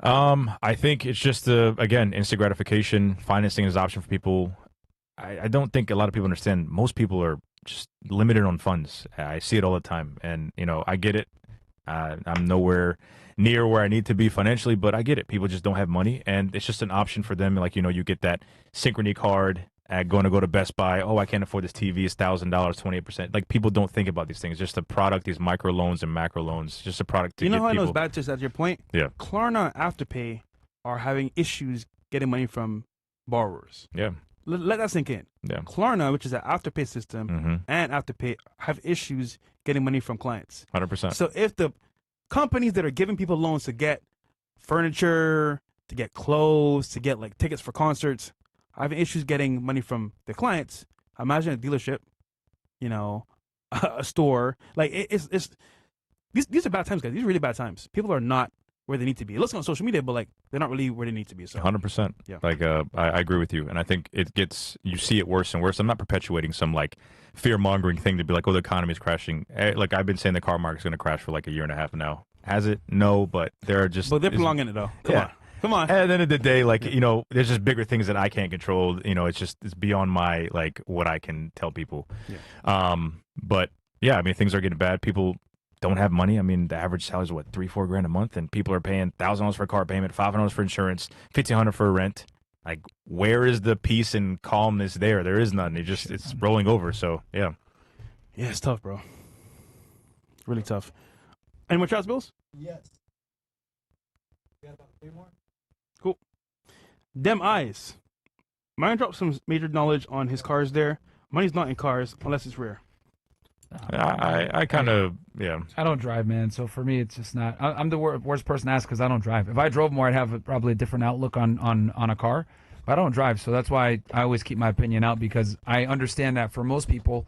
I think it's just again, instant gratification. Financing is an option for people. I don't think a lot of people understand. Most people are just limited on funds. I see it all the time, and I get it. I'm nowhere near where I need to be financially, but I get it. People just don't have money, and it's just an option for them. Like, you get that Synchrony card going to go to Best Buy. Oh, I can't afford this TV. It's $1,000, 28%. Like, people don't think about these things. Just a product, these micro loans and macro loans. Just a product to You know give how I know people. it's bad, just at your point? Yeah. Klarna and Afterpay are having issues getting money from borrowers. Yeah. Let that sink in. Yeah. Klarna, which is an Afterpay system, and Afterpay have issues getting money from clients. 100%. So if the companies that are giving people loans to get furniture, to get clothes, to get like tickets for concerts, having issues getting money from their clients, imagine a dealership, a store. Like it's these are bad times, guys. These are really bad times. People are not where they need to be. It looks on social media, but like they're not really where they need to be. So 100%. Yeah. Like I agree with you, and I think you see it worse and worse. I'm not perpetuating some like fear mongering thing to be like, oh, the economy is crashing. Like I've been saying, the car market's going to crash for like a year and a half now. Has it? No, but there are just. But they're prolonging it though. Come on. At the end of the day, like there's just bigger things that I can't control. It's beyond my like what I can tell people. Yeah. But yeah, I mean, things are getting bad. People don't have money. I mean, the average salary is what, $3-4 grand a month, and people are paying $1,000 for a car payment, $500 for insurance, $1,500 for rent. Like, where is the peace and calmness there? There is none. It's rolling over. So yeah. Yeah, it's tough, bro. Really tough. Any more Charles Bills? Yes. We got about 3 more? Cool. Dem eyes. Myron dropped some major knowledge on his cars there. Money's not in cars unless it's rare. I kind of, yeah. I don't drive, man. So for me, it's just not. I'm the worst person to ask because I don't drive. If I drove more, I'd have probably a different outlook on a car. But I don't drive, so that's why I always keep my opinion out, because I understand that for most people,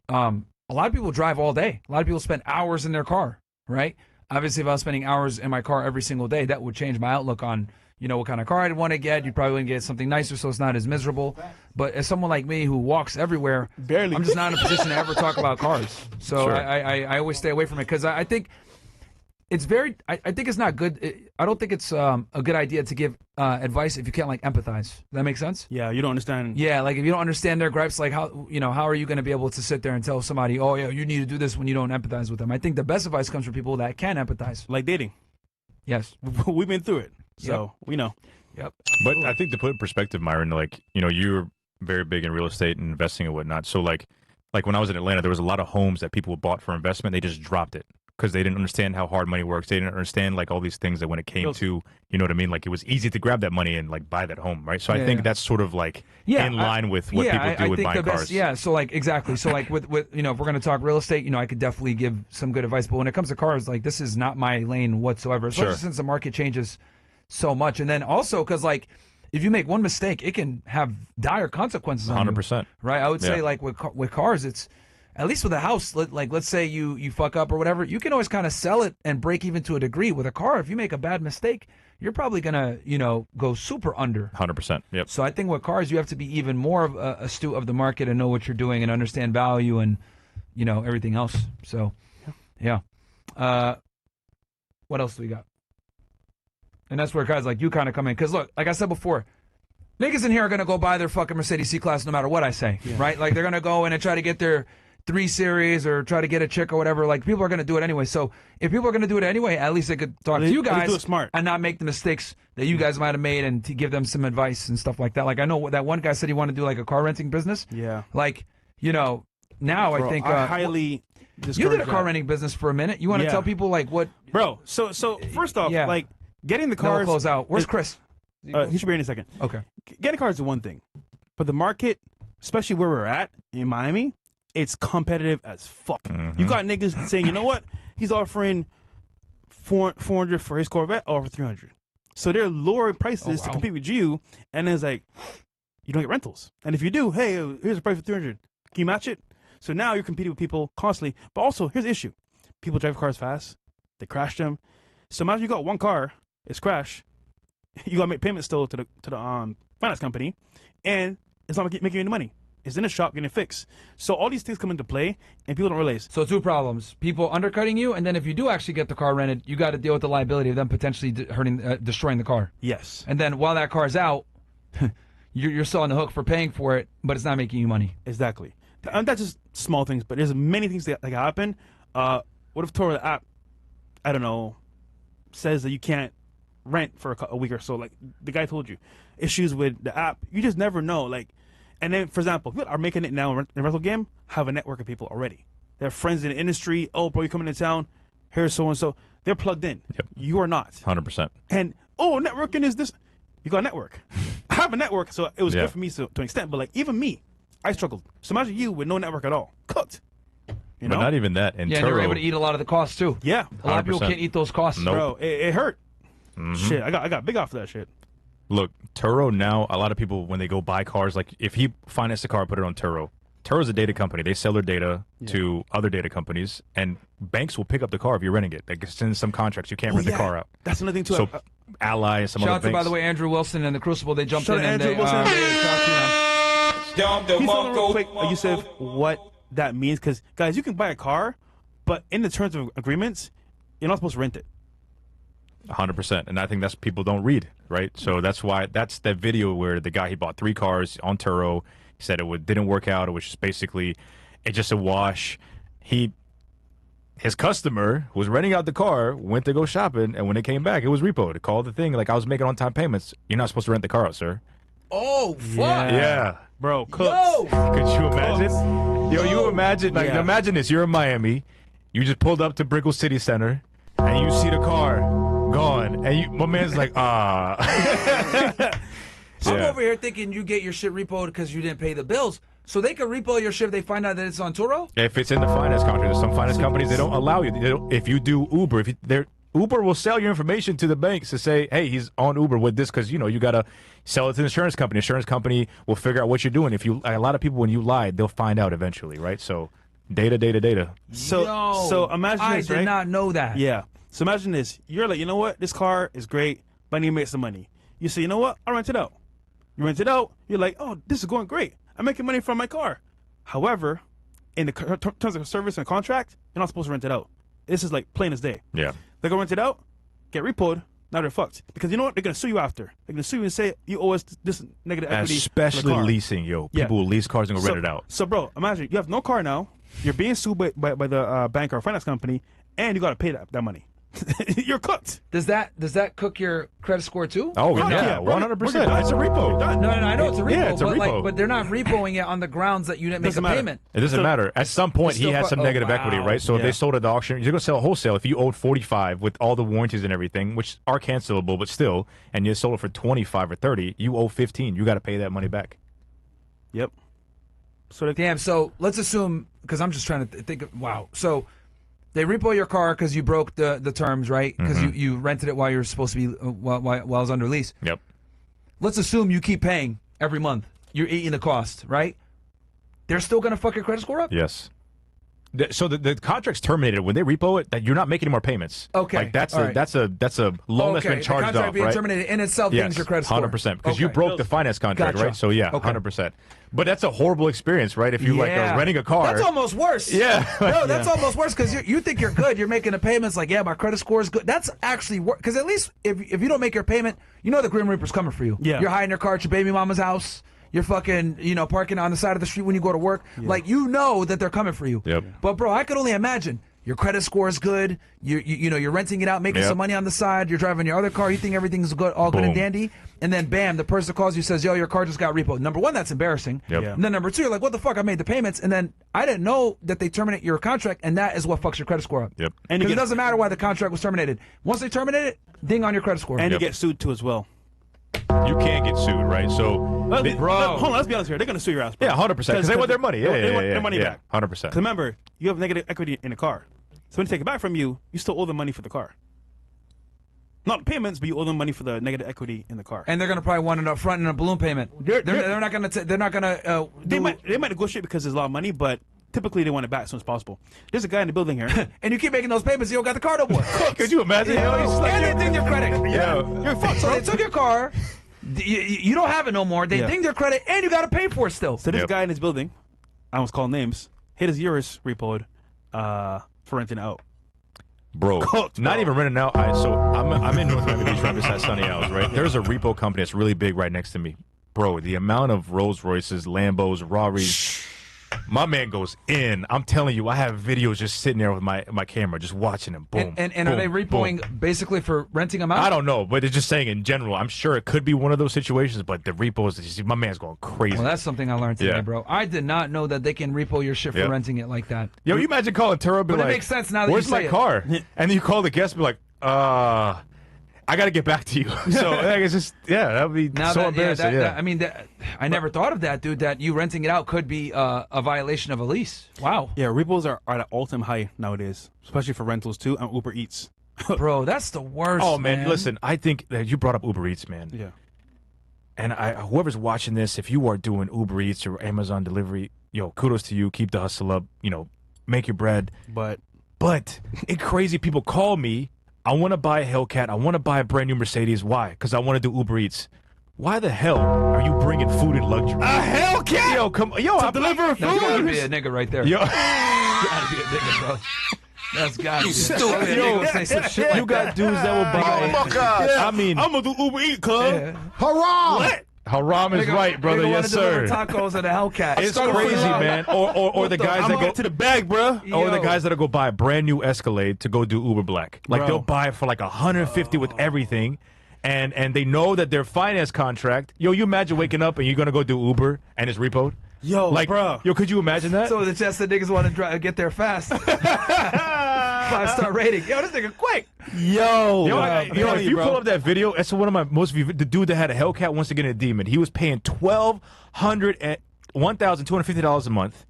a lot of people drive all day. A lot of people spend hours in their car, right? Obviously, if I was spending hours in my car every single day, that would change my outlook on what kind of car I'd want to get. You'd probably want to get something nicer so it's not as miserable. But as someone like me who walks everywhere, I'm just not in a position to ever talk about cars. So Sure. I always stay away from it, because I think it's I think it's not good. I don't think it's a good idea to give advice if you can't empathize. Does that make sense? Yeah, you don't understand. Yeah, like if you don't understand their gripes, like how are you going to be able to sit there and tell somebody, oh yeah, you need to do this, when you don't empathize with them? I think the best advice comes from people that can empathize. Like dating. Yes. We've been through it. So we know. Yep. But I think to put in perspective, Myron, like, you're very big in real estate and investing and whatnot. So like when I was in Atlanta, there was a lot of homes that people bought for investment. They just dropped it because they didn't understand how hard money works. They didn't understand like all these things that when it came to, you know what I mean? Like it was easy to grab that money and like buy that home, right? So I think that's sort of like in line with what people do with buying cars. Yeah, so like exactly. So like with if we're going to talk real estate, I could definitely give some good advice. But when it comes to cars, like this is not my lane whatsoever, especially since the market changes so much. And then also because like if you make one mistake, it can have dire consequences on 100%. you, right? I would say like with cars, it's at least with a house, like let's say you fuck up or whatever, you can always kind of sell it and break even to a degree. With a car, if you make a bad mistake, you're probably gonna, go super under. 100%. Yep. So I think with cars, you have to be even more of astute of the market and know what you're doing and understand value and, everything else. So, yeah. What else do we got? And that's where guys like you kind of come in. Because, look, like I said before, niggas in here are going to go buy their fucking Mercedes C-Class no matter what I say, right? Like, they're going to go in and try to get their 3 Series or try to get a chick or whatever. Like, people are going to do it anyway. So if people are going to do it anyway, at least they could talk to you guys do it smart and not make the mistakes that you guys might have made and to give them some advice and stuff like that. Like, I know that one guy said he wanted to do, like, a car renting business. Yeah. Like, now Bro, I think... I highly... You did a car renting business for a minute. You want to tell people, like, what... Bro, so first off, like, getting the cars... No, close out. Where's Chris? He should be here in a second. Okay. Getting cars is one thing. But the market, especially where we're at in Miami, it's competitive as fuck. Mm-hmm. You got niggas saying, you know what? He's offering 400 for his Corvette, over 300. So they're lowering prices to compete with you, and then it's like, you don't get rentals. And if you do, hey, here's a price for 300. Can you match it? So now you're competing with people constantly. But also, here's the issue. People drive cars fast. They crash them. So imagine you got one car, it's crashed. You got to make payments still to the finance company, and it's not making any money. It's in the shop getting fixed. So all these things come into play, and people don't realize. So 2 problems: people undercutting you, and then if you do actually get the car rented, you got to deal with the liability of them potentially destroying the car. Yes. And then while that car's out, you're still on the hook for paying for it, but it's not making you money. Exactly. And that's just small things, but there's many things that happen. What if Toro, the app, I don't know, says that you can't rent for a week or so? Like the guy told you, issues with the app. You just never know. Like, and then for example, people are making it now in the rental game. Have a network of people already. They're friends in the industry. Oh, bro, you coming to town? Here's so and so. They're plugged in. Yep. You are not. 100%. And networking is this. You got a network. I have a network, so it was good for me to an extent. But like even me, I struggled. So imagine you with no network at all. Cooked. But not even that. And Turo, they were able to eat a lot of the costs too. Yeah. A lot of people can't eat those costs. Nope. Bro, it hurt. Mm-hmm. Shit, I got big off of that shit. Look, Turo now, a lot of people, when they go buy cars, like if he financed a car, put it on Turo. Turo's a data company. They sell their data to other data companies, and banks will pick up the car if you're renting it. They can send some contracts. You can't rent the car out. That's another thing too. So Ally and some Shout other out to, banks. by the way, Andrew Wilson and the Crucible. They jumped Shout in out and Andrew they Wilson. shout out to them. Can you tell them real quick, Yusuf, what that means? Because guys, you can buy a car, but in the terms of agreements, you're not supposed to rent it. 100%. And I think that's people don't read, right? So that's why that's that video where the guy, he bought 3 cars on Turo. He said didn't work out. It was just basically it's just a wash. His customer who was renting out the car went to go shopping, and when they came back, it was repoed. It called the thing like, I was making on-time payments. You're not supposed to rent the car out, sir. Oh, fuck. Yeah. Bro, cooked. Could you imagine? Yo, you imagine, like, imagine this. You're in Miami. You just pulled up to Brickell City Center, and you see the car gone, and my man's like, ah. I'm over here thinking you get your shit repoed because you didn't pay the bills. So they can repo your shit if they find out that it's on Turo? If it's in the finance contract, there's some finance companies, they don't allow you. If you do Uber, Uber will sell your information to the banks to say, hey, he's on Uber with this because, you got to sell it to the insurance company. Insurance company will figure out what you're doing. A lot of people, when you lie, they'll find out eventually, right? So data. So imagine this, I did not know that. Yeah. So imagine this. You're like, you know what? This car is great, but I need to make some money. You say, you know what? I'll rent it out. You rent it out. You're like, oh, this is going great. I'm making money from my car. However, in the terms of service and contract, you're not supposed to rent it out. This is like plain as day. Yeah. They're going to rent it out, get repoed, now they're fucked. Because you know what? They're going to sue you after. They're going to sue you and say, you owe us this negative equity. Especially leasing, yo. People will lease cars and go rent it out. So, bro, imagine you have no car now. You're being sued by the bank or finance company, and you got to pay that money. You're cooked. Does that cook your credit score too? Oh, yeah, 100%. It's a repo. No, I know it's a repo. Yeah, it's a repo. But they're not repoing it on the grounds that you didn't make a payment. It doesn't matter. At some point, he had some negative equity, right? So if they sold at the auction, you're going to sell wholesale. If you owed 45 with all the warranties and everything, which are cancelable, but still, and you sold it for 25 or 30, you owe 15. You got to pay that money back. Yep. So let's assume, because I'm just trying to think of, wow. So they repo your car because you broke the terms, right? Because you rented it while you were supposed to be, while it was under lease. Yep. Let's assume you keep paying every month. You're eating the cost, right? They're still going to fuck your credit score up? Yes. So the contract's terminated when they repo it. That you're not making any more payments. Okay, like that's all a right. that's a loan that's been charged the contract off, being right? terminated in itself brings your credit score. 100%, because you broke the finance contract, Gotcha. right? So yeah, 100%. But that's a horrible experience, right? If you like are renting a car, that's almost worse. Yeah, no, that's almost worse because you think you're good. You're making the payments like, yeah, my credit score is good. That's actually worse because at least if you don't make your payment, you know the Grim Reaper's coming for you. Yeah, you're hiding your car at your baby mama's house. You're fucking, parking on the side of the street when you go to work. Yeah. Like, you know that they're coming for you. Yep. But, bro, I could only imagine. Your credit score is good. You're renting it out, making some money on the side. You're driving your other car. You think everything's good, all good and dandy. And then, bam, the person calls you, says, yo, your car just got repoed. Number one, that's embarrassing. Yep. Yeah. And then number two, you're like, what the fuck? I made the payments. And then I didn't know that they terminate your contract, and that is what fucks your credit score up. Yep. Because it doesn't matter why the contract was terminated. Once they terminate it, ding on your credit score. And you get sued, too, as well. You can't get sued, right? So, bro, hold on, let's be honest here. They're gonna sue your ass, bro. Yeah, 100%. Because they want their money. They want their money back. 100%. Because remember, you have negative equity in the car. So when they take it back from you, you still owe them money for the car. Not payments, but you owe them money for the negative equity in the car. And they're gonna probably want it up front in a balloon payment. They're not gonna. They're not gonna. They might negotiate because there's a lot of money, but typically they want it back as soon as possible. There's a guy in the building here, and you keep making those payments. You don't got the car no more. Could you imagine? And they ding your credit. You're fucked. So they took your car. You don't have it no more. They dinged your credit, and you got to pay for it still. So this guy in his building, I almost call names, hit his Urus repoed for renting out. Bro, not even renting out. So I'm in North Miami Beach right beside Sunny Isles, right? There's a repo company that's really big right next to me. Bro, the amount of Rolls Royces, Lambos, Rarries, my man goes in. I'm telling you, I have videos just sitting there with my camera, just watching them. Boom. And boom, are they repoing basically for renting them out? I don't know, but it's just saying in general. I'm sure it could be one of those situations, but the repos, my man's going crazy. Well, that's something I learned today, bro. I did not know that they can repo your shit for renting it like that. Yo, you imagine calling Turo and be but like, it makes sense now that where's you say my car? And then you call the guest and be like, I got to get back to you. So like, it's just, that would be so embarrassing. I mean, I never thought of that, dude, that you renting it out could be a violation of a lease. Wow. Yeah, repos are at an all-time high nowadays, especially for rentals, too, and Uber Eats. Bro, that's the worst, Oh, man, listen, I think that you brought up Uber Eats, man. Yeah. And whoever's watching this, if you are doing Uber Eats or Amazon delivery, yo, kudos to you. Keep the hustle up. Make your bread. But it crazy people call me. I want to buy a Hellcat. I want to buy a brand new Mercedes. Why? Because I want to do Uber Eats. Why the hell are you bringing food and luxury? A Hellcat? Yo, come, I deliver food. That's gotta be a nigga right there. Yo, gotta be a nigga, bro. That's gotta be. Stupid. Yo, say some shit like you got dudes that will buy. Oh my God. I mean, I'm gonna do Uber Eats, cuz. Haram! What? Haram is right, brother. Yes, sir. Tacos and a Hellcat. It's crazy, man. Or the guys that go to the bag, bro. Or the guys that'll go buy a brand new Escalade to go do Uber Black. Like they'll buy it for like $150 with everything, and they know that their finance contract. Yo, you imagine waking up and you're gonna go do Uber and it's repoed. Yo, like, bro. Yo, could you imagine that? So it's just the niggas want to get there fast. 5-star rating. Yo, this nigga quick. Yo, if you pull up that video, that's one of my most viewed. The dude that had a Hellcat wants to get in a Demon. He was paying $1,250 a month.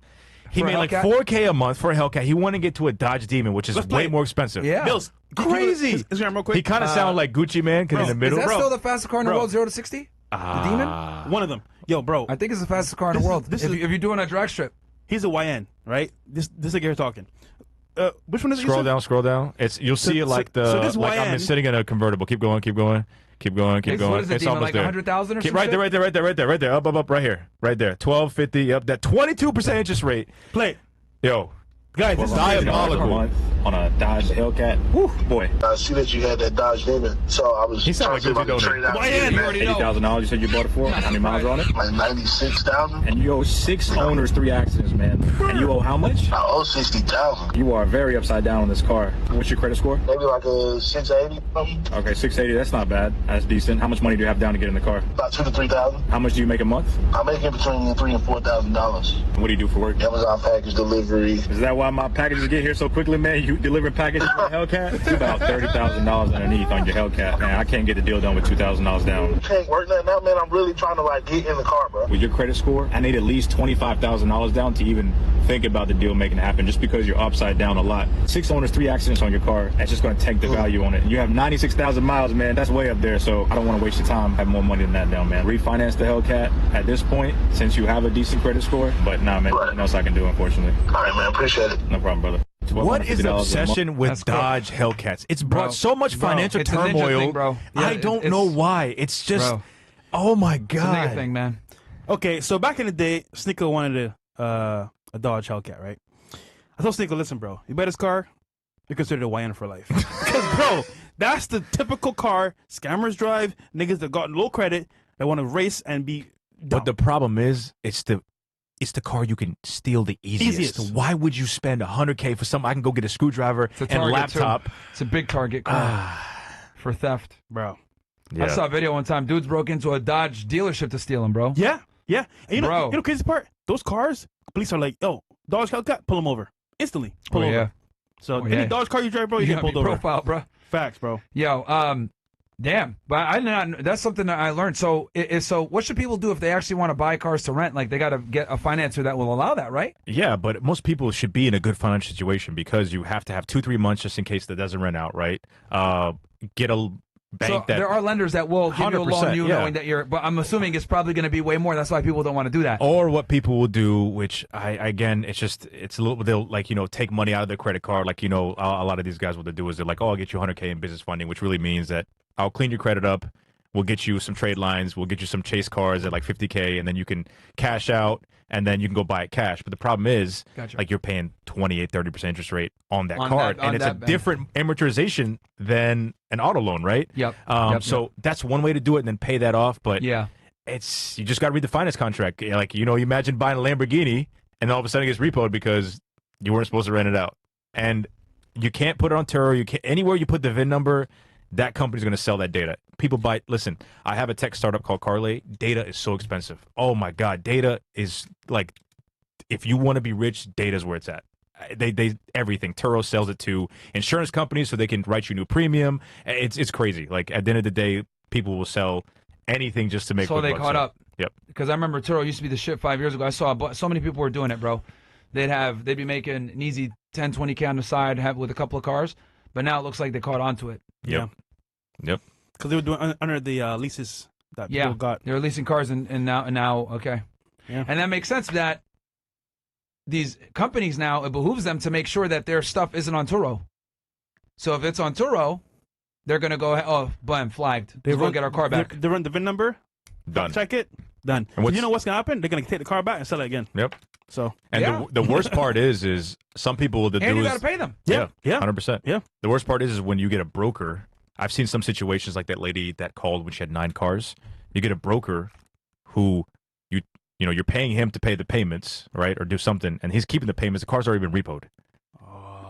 He made like $4K a month for a Hellcat. He wanted to get to a Dodge Demon, which is way more expensive. Yeah, Bills, crazy. Instagram real quick. He kind of sounded like Gucci Man, because in the middle. Is that still the fastest car in the world, 0 to 60? The Demon? One of them. Yo, bro. I think it's the fastest car in the world. If you're doing a drag strip. He's a YN, right? This nigga here talking. Which one is it? Scroll down. You'll see it like this like YN, I'm sitting in a convertible. Keep going. What is the It's Demon, almost like there. 100,000 or something? Right there. Up, right here. Right there. 1250. Up. That 22% interest rate. Play. Yo. Guys, this is diabolical. On a Dodge Hellcat. Whew, boy. I see that you had that Dodge Demon, so I was. He sounded like Gucci, don't he? $80,000. You said you bought it for? How many miles are on it? Like 96,000. And you owe 6 owners, 3 accidents, man. And you owe how much? I owe 60,000. You are very upside down on this car. What's your credit score? Maybe like a 680 something. Okay, 680. That's not bad. That's decent. How much money do you have down to get in the car? About 2,000 to 3,000. How much do you make a month? I make in between $3,000 and $4,000. What do you do for work? Amazon package delivery. Is that why my packages get here so quickly, man? You delivering packages for a Hellcat? It's about $30,000 underneath on your Hellcat, man. I can't get the deal done with $2,000 down. You can't work nothing out, man. I'm really trying to like get in the car, bro. With your credit score, I need at least $25,000 down to even think about the deal making it happen, just because you're upside down a lot. 6 owners, 3 accidents on your car. That's just going to tank the value on it. And you have 96,000 miles, man. That's way up there. So I don't want to waste your time. Have more money than that down, man. Refinance the Hellcat at this point, since you have a decent credit score. But nah, man, nothing else I can do, unfortunately. All right, man. Appreciate it. No problem, brother. What is the obsession with That's cool. Dodge Hellcats? It's brought Bro, so much bro, financial it's a ninja turmoil. thing, bro. I Yeah, don't it's- know why. It's just, Bro. oh my It's a nigga god. thing, man. Okay, so back in the day, Sneaker wanted a Dodge Hellcat, right? I told Sneaker, listen, bro, you buy this car, you're considered a YN for life. Because, bro, that's the typical car scammers drive, niggas that got low credit, that want to race and be dumb. But the problem is, it's the car you can steal the easiest. Why would you spend $100K for something? I can go get a screwdriver It's a and Target, laptop. too. It's a big Target car for theft. Bro. I saw a video one time. Dudes broke into a Dodge dealership to steal them, bro. Yeah, yeah. And Bro. you know the crazy part? Those cars, police are like, yo, Dodge Hellcat, pull them over. Instantly. Pull over. Yeah. So Oh, any yeah. Dodge car you drive, bro, you, You get gotta pulled be over. profile, bro. Facts, bro. Yo, damn. But I did not. That's something that I learned. So, so what should people do if they actually want to buy cars to rent? Like, they got to get a financer that will allow that, right? Yeah, but most people should be in a good financial situation because you have to have 2-3 months just in case that doesn't rent out, right? Get a bank So that there are lenders that will give you a loan, 100%, you yeah. knowing that you're. But I'm assuming it's probably going to be way more. That's why people don't want to do that. Or what people will do, which again, it's a little. They'll like take money out of their credit card. Like a lot of these guys, what they do is they're like, oh, I'll get you 100K in business funding, which really means that I'll clean your credit up. We'll get you some trade lines. We'll get you some chase cars at like 50K, and then you can cash out, and then you can go buy it cash. But the problem is, Gotcha. like you're paying 28-30% interest rate on that On card, that- on and it's a that bank. different amortization than an auto loan, right? Yep. So that's one way to do it, and then pay that off. But Yeah. it's you just got to read the finance contract. Like you imagine buying a Lamborghini, and all of a sudden it gets repoed because you weren't supposed to rent it out, and you can't put it on Turo. You can't anywhere you put the VIN number. That company's going to sell that data. People buy. Listen, I have a tech startup called Carlay. Data is so expensive. Oh my god, data is like, if you want to be rich, data's where it's at. They everything. Turo sells it to insurance companies so they can write you new premium. It's crazy. Like at the end of the day, people will sell anything just to make. So quick they bucks. caught up. Yep. Because I remember Turo used to be the shit 5 years ago. I saw so many people were doing it, bro. They'd be making an easy 10, 20K on the side, with a couple of cars. But now it looks like they caught on to it. Yep. Yep. Because they were doing under the leases that Yeah, people got. they're leasing cars, and now okay. Yeah. And that makes sense that these companies now, it behooves them to make sure that their stuff isn't on Turo. So if it's on Turo, they're going to go, oh, bam, flagged. Let's go get our car back. They run the VIN number. Done. Check it. Done. And You know what's going to happen? They're going to take the car back and sell it again. Yep. So. And Yeah. the worst part is some people will do And you is got to pay them. Yeah. 100%. Yeah. The worst part is when you get a broker. I've seen some situations like that lady that called when she had 9 cars. You get a broker who you're paying him to pay the payments, right, or do something, and he's keeping the payments. The car's already been repoed.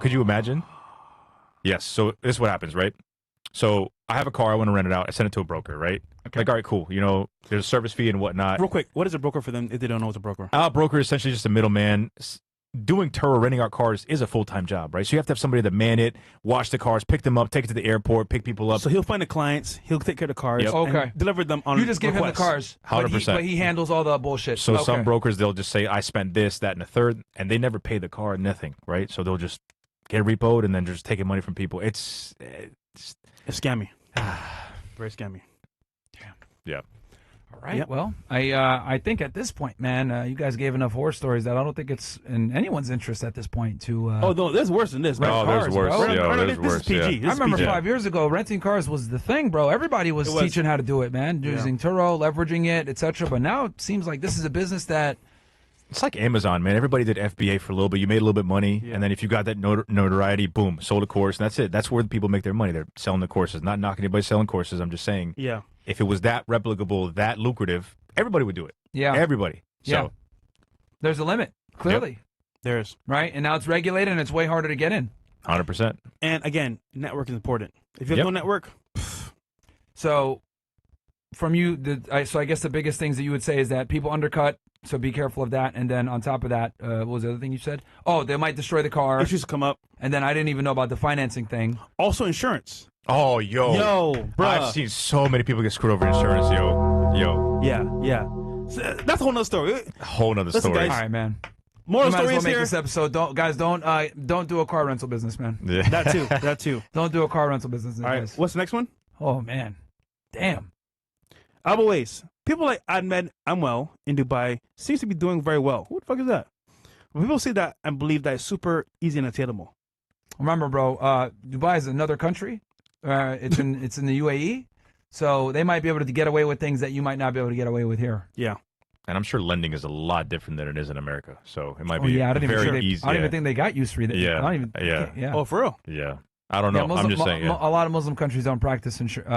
Could you imagine? Yes. So this is what happens, right? So I have a car. I want to rent it out. I send it to a broker, right? Okay. Like, all right, cool. There's a service fee and whatnot. Real quick, what is a broker for them if they don't know what's a broker? Our broker is essentially just a middleman. Doing Turo, renting out cars is a full-time job, right? So you have to have somebody to man it, wash the cars, pick them up, take it to the airport, pick people up. So he'll find the clients, he'll take care of the cars, Yep. Okay. and deliver them on You just give him the request. cars. 100%. But he handles all the bullshit. So Okay. some brokers, they'll just say, I spent this, that, and a third, and they never pay the car, nothing, right? So they'll just get it repoed and then just taking money from people. It's scammy. Very scammy. Yeah. All right. Yep. Well, I think at this point, man, you guys gave enough horror stories that I don't think it's in anyone's interest at this point to. Oh no, there's worse than this. Rent Oh, cars, there's worse. bro. Yo, This there's is worse. PG. Yeah. This I is remember PG. 5 years ago, renting cars was the thing, bro. Everybody was It was. teaching how to do it, man, using Turo, leveraging it, etc. But now it seems like this is a business that. It's like Amazon, man. Everybody did FBA for a little bit. You made a little bit of money, and then if you got that notoriety, boom, sold a course, and that's it. That's where the people make their money. They're selling the courses. Not knocking anybody selling courses. I'm just saying, Yeah. if it was that replicable, that lucrative, everybody would do it. Yeah. Everybody. So, Yeah. There's a limit, clearly. There's. Right? And now it's regulated and it's way harder to get in. 100%. And again, network is important. If you have Yep. no network, So, from you, so I guess the biggest things that you would say is that people undercut, so be careful of that. And then on top of that, what was the other thing you said? Oh, they might destroy the car. issues come up. And then I didn't even know about the financing thing. Also, insurance. Oh, yo, bro. I've seen so many people get screwed over insurance, yo. Yeah. So, that's a whole nother story. A whole nother Listen, story. guys. All right, man. Moral We might as story well is make here. this episode. Don't do a car rental business, man. Yeah. That too. Don't do a car rental business, All right. guys. What's the next one? Oh man, damn. Abu Ways. People like Ahmed Amwell in Dubai seems to be doing very well. Who the fuck is that? People say that and believe that it's super easy and attainable. Remember, bro, Dubai is another country. It's in the UAE, so they might be able to get away with things that you might not be able to get away with here. Yeah. And I'm sure lending is a lot different than it is in America, so it might be I don't very easy. I don't even think they got use free. Yeah. I don't even, yeah. Oh, for real? Yeah. I don't know. Muslim, I'm just saying. Yeah. A lot of Muslim countries don't practice percent.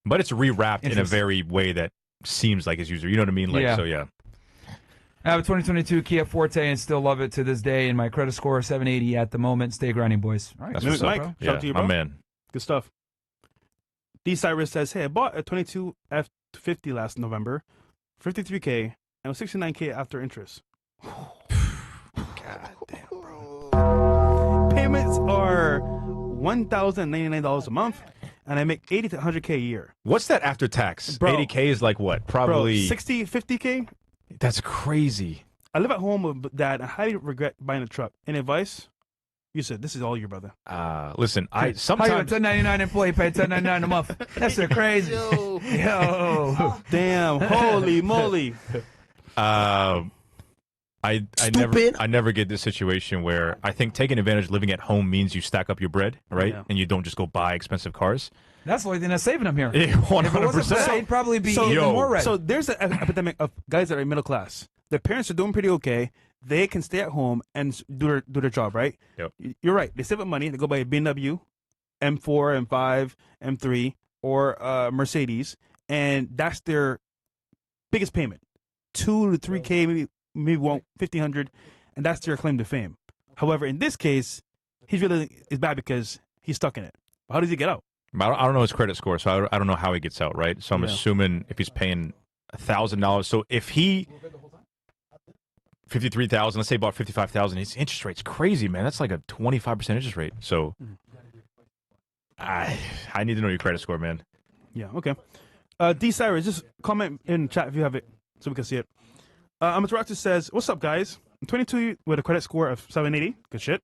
But it's rewrapped in a Interest. very way that seems like it's user. You know what I mean? Like, Yeah. So yeah. I have a 2022 Kia Forte and still love it to this day. And my credit score is 780 at the moment. Stay grinding, boys. All right, That's good what's Mike, up, stuff, bro. shout out to you, bro. My man. Good stuff. D Cyrus says, "Hey, I bought a 22 F50 last November, 53K, and was 69K after interest. God damn, bro. Payments are $1,099 a month, and I make 80 to 100K a year. What's that after tax? Bro. 80K is like what? Probably. Bro, 60, 50K. That's crazy. I live at home with dad. I highly regret buying a truck. Any advice? You said this is all your brother. Listen, I How you a sometimes 1099 employee pay 1099 a month? That's so crazy. Yo. Damn, holy moly. I never get this situation where I think taking advantage of living at home means you stack up your bread, right? Yeah. And you don't just go buy expensive cars. That's the only thing that's saving them here. 100%. If it wasn't for that, he'd probably be even more red. So there's an epidemic of guys that are middle class. Their parents are doing pretty okay. They can stay at home and do their job, right? Yep. You're right. They save up money. They go buy a BMW, M4, M5, M3, or Mercedes, and that's their biggest payment. 2 to 3K, maybe 1,500, and that's their claim to fame. However, in this case, he's really is bad because he's stuck in it. How does he get out? I don't know his credit score, so I don't know how he gets out, right? So I'm assuming if he's paying $1,000, so if he 53,000, let's say he bought 55,000, his interest rate's crazy, man. That's like a 25% interest rate. So I need to know your credit score, man. Yeah, okay. D Cyrus, just comment in chat if you have it so we can see it. Amaterasu says, "What's up, guys? I'm 22 with a credit score of 780. Good shit.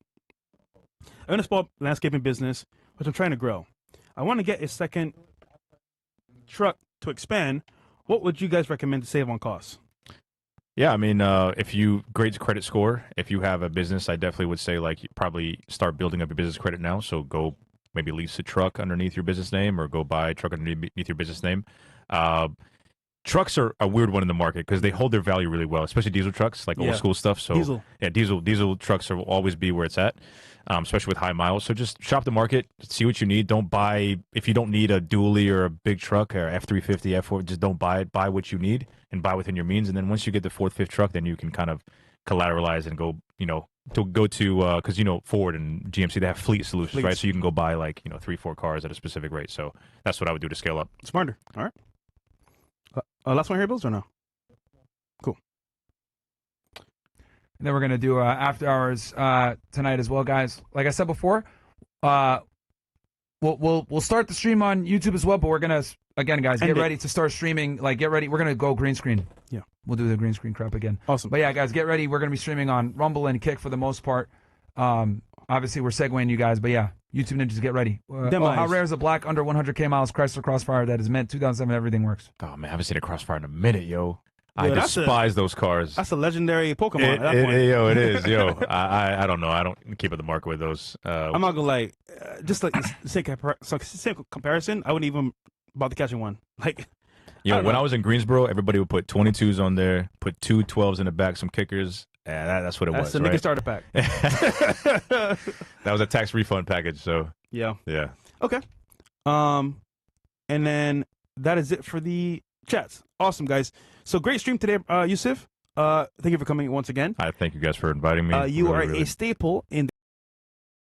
I own a small landscaping business, which I'm trying to grow. I want to get a second truck to expand. What would you guys recommend to save on costs?" Yeah, I mean, if you great credit score, if you have a business, I definitely would say like you probably start building up your business credit now. So go maybe lease a truck underneath your business name, or go buy a truck underneath your business name. Trucks are a weird one in the market because they hold their value really well, especially diesel trucks, like old school stuff. So diesel trucks will always be where it's at, especially with high miles. So just shop the market, see what you need. Don't buy if you don't need a dually or a big truck or F350, F4. Just don't buy it. Buy what you need and buy within your means. And then once you get the fourth, fifth truck, then you can kind of collateralize and go, because Ford and GMC, they have fleet solutions, right? So you can go buy 3-4 cars at a specific rate. So that's what I would do to scale up. Smarter. All right. Last one here, Bills, or no? Cool. And then we're gonna do after hours tonight as well, guys. Like I said before, we'll start the stream on YouTube as well. But we're gonna guys, get ready to start streaming. Like, get ready. We're gonna go green screen. Yeah, we'll do the green screen crap again. Awesome. But yeah, guys, get ready. We're gonna be streaming on Rumble and Kick for the most part. Obviously, we're segueing you guys, but yeah, YouTube ninjas, get ready. How rare is a black under 100K miles Chrysler Crossfire that is meant 2007? Everything works. Oh man, I haven't seen a Crossfire in a minute, yo. I despise those cars. That's a legendary Pokemon at that point. It is, yo. I don't know. I don't keep at the market with those. I'm not gonna lie. Just like same comparison, I wouldn't even bother catching one. Like, when I was in Greensboro, everybody would put 22s on there, put 2 12s in the back, some kickers. Yeah, that's what it was. That's the nigga starter pack. That was a tax refund package. So yeah. Okay. And then that is it for the chats. Awesome, guys. So great stream today, Yusuf. Thank you for coming once again. I thank you guys for inviting me. You are a staple in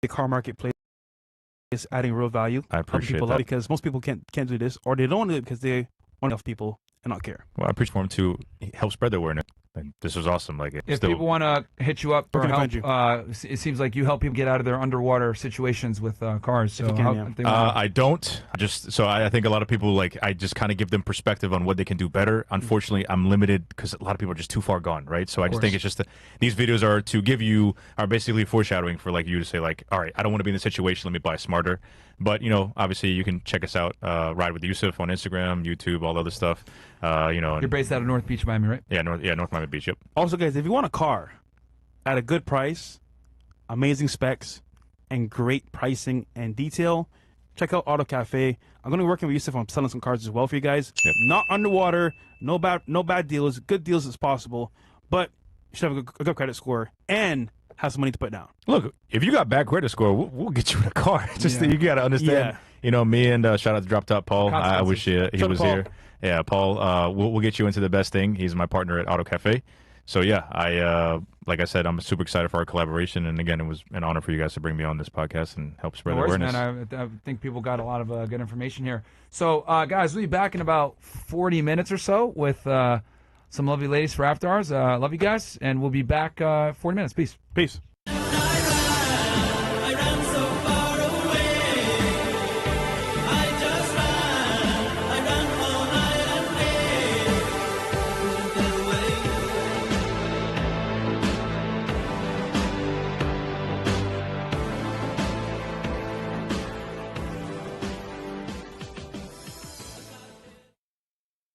the car marketplace. Is adding real value. I appreciate people that because most people can't do this, or they don't want to do it because they want to help people and not care. Well, I preach for them to help spread the awareness. And this was awesome. Like, if people want to hit you up for help, it seems like you help people get out of their underwater situations with cars. So I don't. I think a lot of people I just kind of give them perspective on what they can do better. Unfortunately, I'm limited because a lot of people are just too far gone, right? So I just think it's just these videos are basically foreshadowing for you to say all right, I don't want to be in this situation. Let me buy smarter. But obviously you can check us out, Ride with Yusuf on Instagram, YouTube, all the other stuff. You're based out of North Beach, Miami, right? Yeah, North Miami Beach. Yep. Also, guys, if you want a car at a good price, amazing specs, and great pricing and detail, check out Auto Cafe. I'm going to be working with Yusuf on selling some cars as well for you guys. Yep. Not underwater, no bad deals, good deals as possible, but you should have a good credit score and have some money to put down. Look, if you got bad credit score, we'll get you in a car. Just you got to understand. Me and shout out to Drop Top Paul. I wish he was here. Yeah, Paul. We'll get you into the best thing. He's my partner at Auto Cafe. So yeah, like I said, I'm super excited for our collaboration, and again, it was an honor for you guys to bring me on this podcast and help spread the awareness. Man. I think people got a lot of good information here. So, guys, we'll be back in about 40 minutes or so with some lovely ladies for After Hours. Love you guys, and we'll be back 40 minutes. Peace. Peace.